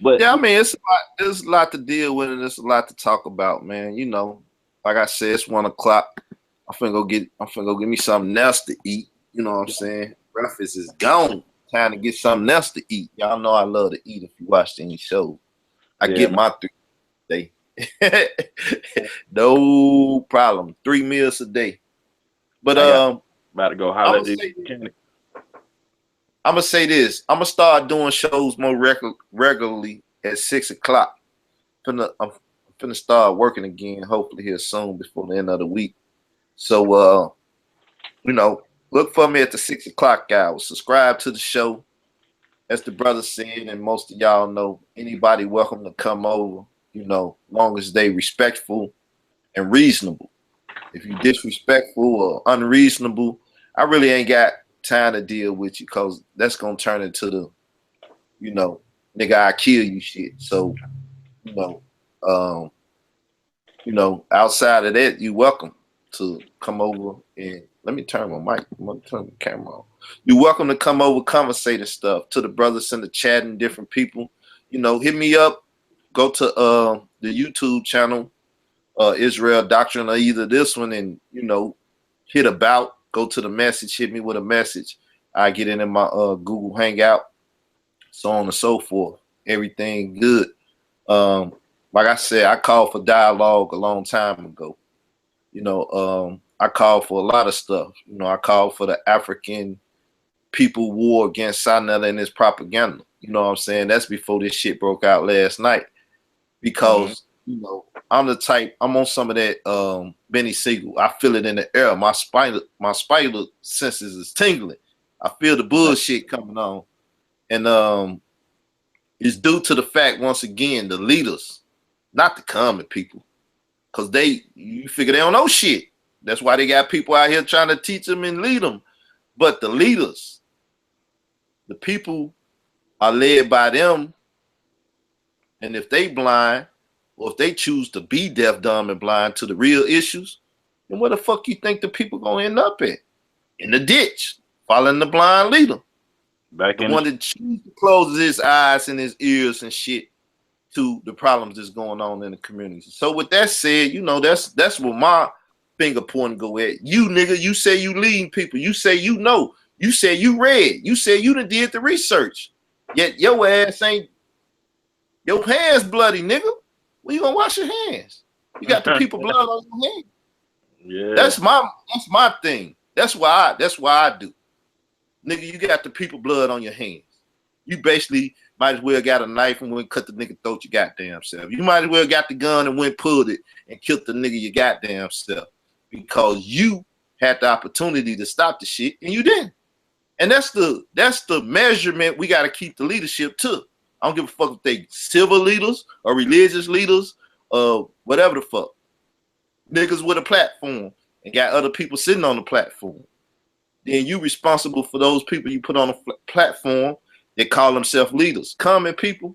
But yeah, I mean, it's a lot to deal with, and it's a lot to talk about, man. You know, like I said, it's 1 o'clock. I'm finna go get me something else to eat. You know what I'm saying? Breakfast is gone. Time to get something else to eat. Y'all know I love to eat. If you watched any show, I yeah, get my 3 a day. No problem. 3 meals a day. But I got about to go holler at these mechanics. I'm gonna say this. I'm gonna start doing shows more regularly at 6 o'clock. I'm finna start working again. Hopefully here soon before the end of the week. So you know, look for me at the 6 o'clock hour. Subscribe to the show. As the brother said, and most of y'all know, anybody welcome to come over. You know, long as they respectful and reasonable. If you disrespectful or unreasonable, I really ain't got time to deal with you because that's gonna turn into the, you know, nigga, I kill you shit. So, you know, um, outside of that, you welcome to come over and let me turn my mic, I'm gonna turn the camera on. You're welcome to come over, conversate and stuff. To the brothers in the chat and different people, you know, hit me up. Go to the YouTube channel, Israel Doctrine, or either this one, and you know, hit about. Go to the message, hit me with a message. I get in my Google Hangout, so on and so forth. Everything good. Like I said, I called for dialogue a long time ago. You know, I called for a lot of stuff. You know, I called for the African people war against Sinetta and his propaganda. You know what I'm saying? That's before this shit broke out last night. Because, you know, I'm the type, I'm on some of that Benny Siegel. I feel it in the air. My spider senses is tingling. I feel the bullshit coming on. And it's due to the fact, once again, the leaders, not the common people. Because you figure they don't know shit. That's why they got people out here trying to teach them and lead them. But the leaders, the people are led by them. And if they blind, or if they choose to be deaf, dumb, and blind to the real issues, then where the fuck you think the people gonna end up at? In the ditch, following the blind leader. The one that chooses to close his eyes and his ears and shit to the problems that's going on in the community. So with that said, that's where my finger pointing go at. You nigga, you say you leading people. You say you know. You say you read. You say you done did the research. Yet your ass ain't, your hands bloody, nigga. When you gonna wash your hands? You got the people blood on your hands. Yeah. That's my thing. That's why I do. Nigga, you got the people blood on your hands. You basically might as well got a knife and went cut the nigga throat your goddamn self. You might as well got the gun and went pulled it and killed the nigga your goddamn self. Because you had the opportunity to stop the shit and you didn't. And that's the measurement we gotta keep the leadership to. I don't give a fuck if they civil leaders or religious leaders or whatever the fuck. Niggas with a platform and got other people sitting on the platform. Then you responsible for those people you put on a platform that call themselves leaders. Common people,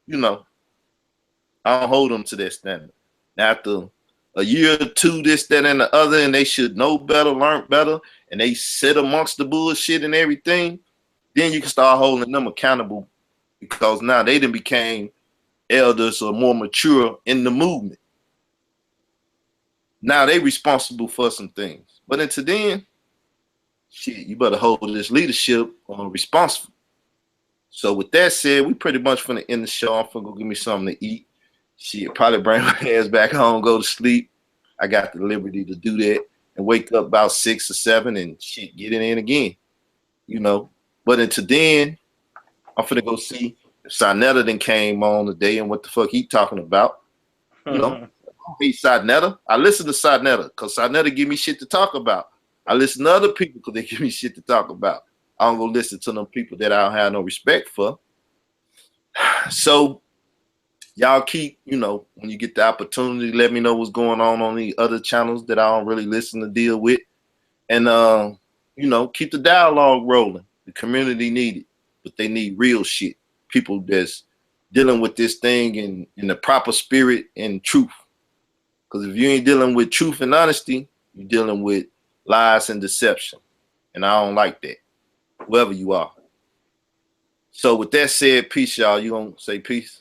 I don't hold them to that standard. Now, after a year or two, this, that, and the other, and they should know better, learn better, and they sit amongst the bullshit and everything, then you can start holding them accountable because now they done became elders or more mature in the movement. Now they responsible for some things. But until then, shit, you better hold this leadership responsible. So with that said, we pretty much finna end the show. I'm finna go get me something to eat. Shit, probably bring my ass back home, go to sleep. I got the liberty to do that and wake up about 6 or 7 and shit, get it in again. But until then, I'm finna go see if Sarnetta then came on today and what the fuck he talking about. I don't hate Sarnetta. I listen to Sarnetta because Sarnetta give me shit to talk about. I listen to other people because they give me shit to talk about. I don't go listen to them people that I don't have no respect for. So y'all keep, when you get the opportunity, let me know what's going on the other channels that I don't really listen to deal with. And, keep the dialogue rolling. The community need it, but they need real shit. People that's dealing with this thing in the proper spirit and truth. Because if you ain't dealing with truth and honesty, you're dealing with lies and deception. And I don't like that, whoever you are. So with that said, peace, y'all. You gonna say peace?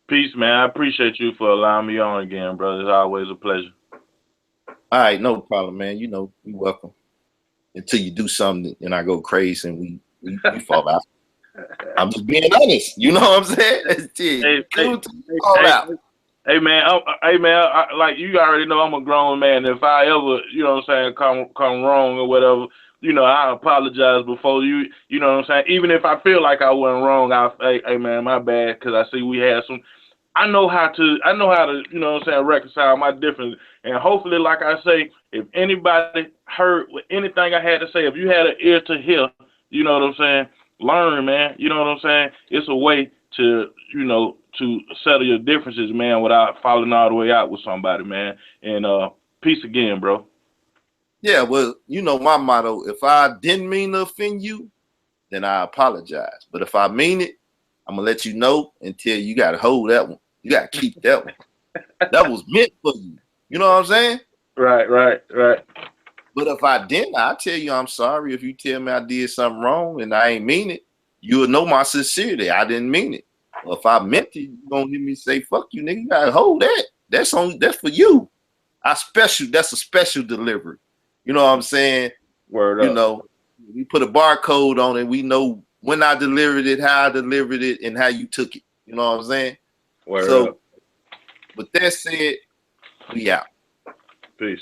Peace, man. I appreciate you for allowing me on again, brother. It's always a pleasure. All right, no problem, man. You're welcome. Until you do something and I go crazy and we fall out. I'm just being honest. You know what I'm saying? Hey man, like you already know, I'm a grown man. If I ever, come wrong or whatever, I apologize before you. You know what I'm saying? Even if I feel like I wasn't wrong, hey man, my bad, because I see we had some. I know how to, reconcile my differences. And hopefully, like I say, if anybody heard anything I had to say, if you had an ear to hear, you know what I'm saying, learn, man. You know what I'm saying? It's a way to, to settle your differences, man, without falling all the way out with somebody, man. And peace again, bro. Yeah, well, my motto, if I didn't mean to offend you, then I apologize. But if I mean it, I'm going to let you know and tell you got to hold that one. You got to keep that one. That was meant for you. You know what I'm saying? Right. But if I didn't, I'll tell you I'm sorry. If you tell me I did something wrong and I ain't mean it, you'll know my sincerity. I didn't mean it. Well, if I meant it, you going to hear me say, fuck you, nigga. You got to hold that. That's for you. That's a special delivery. You know what I'm saying? Word up. We put a barcode on it. We know when I delivered it, how I delivered it, and how you took it. You know what I'm saying? Word up. With that said, we out. Peace.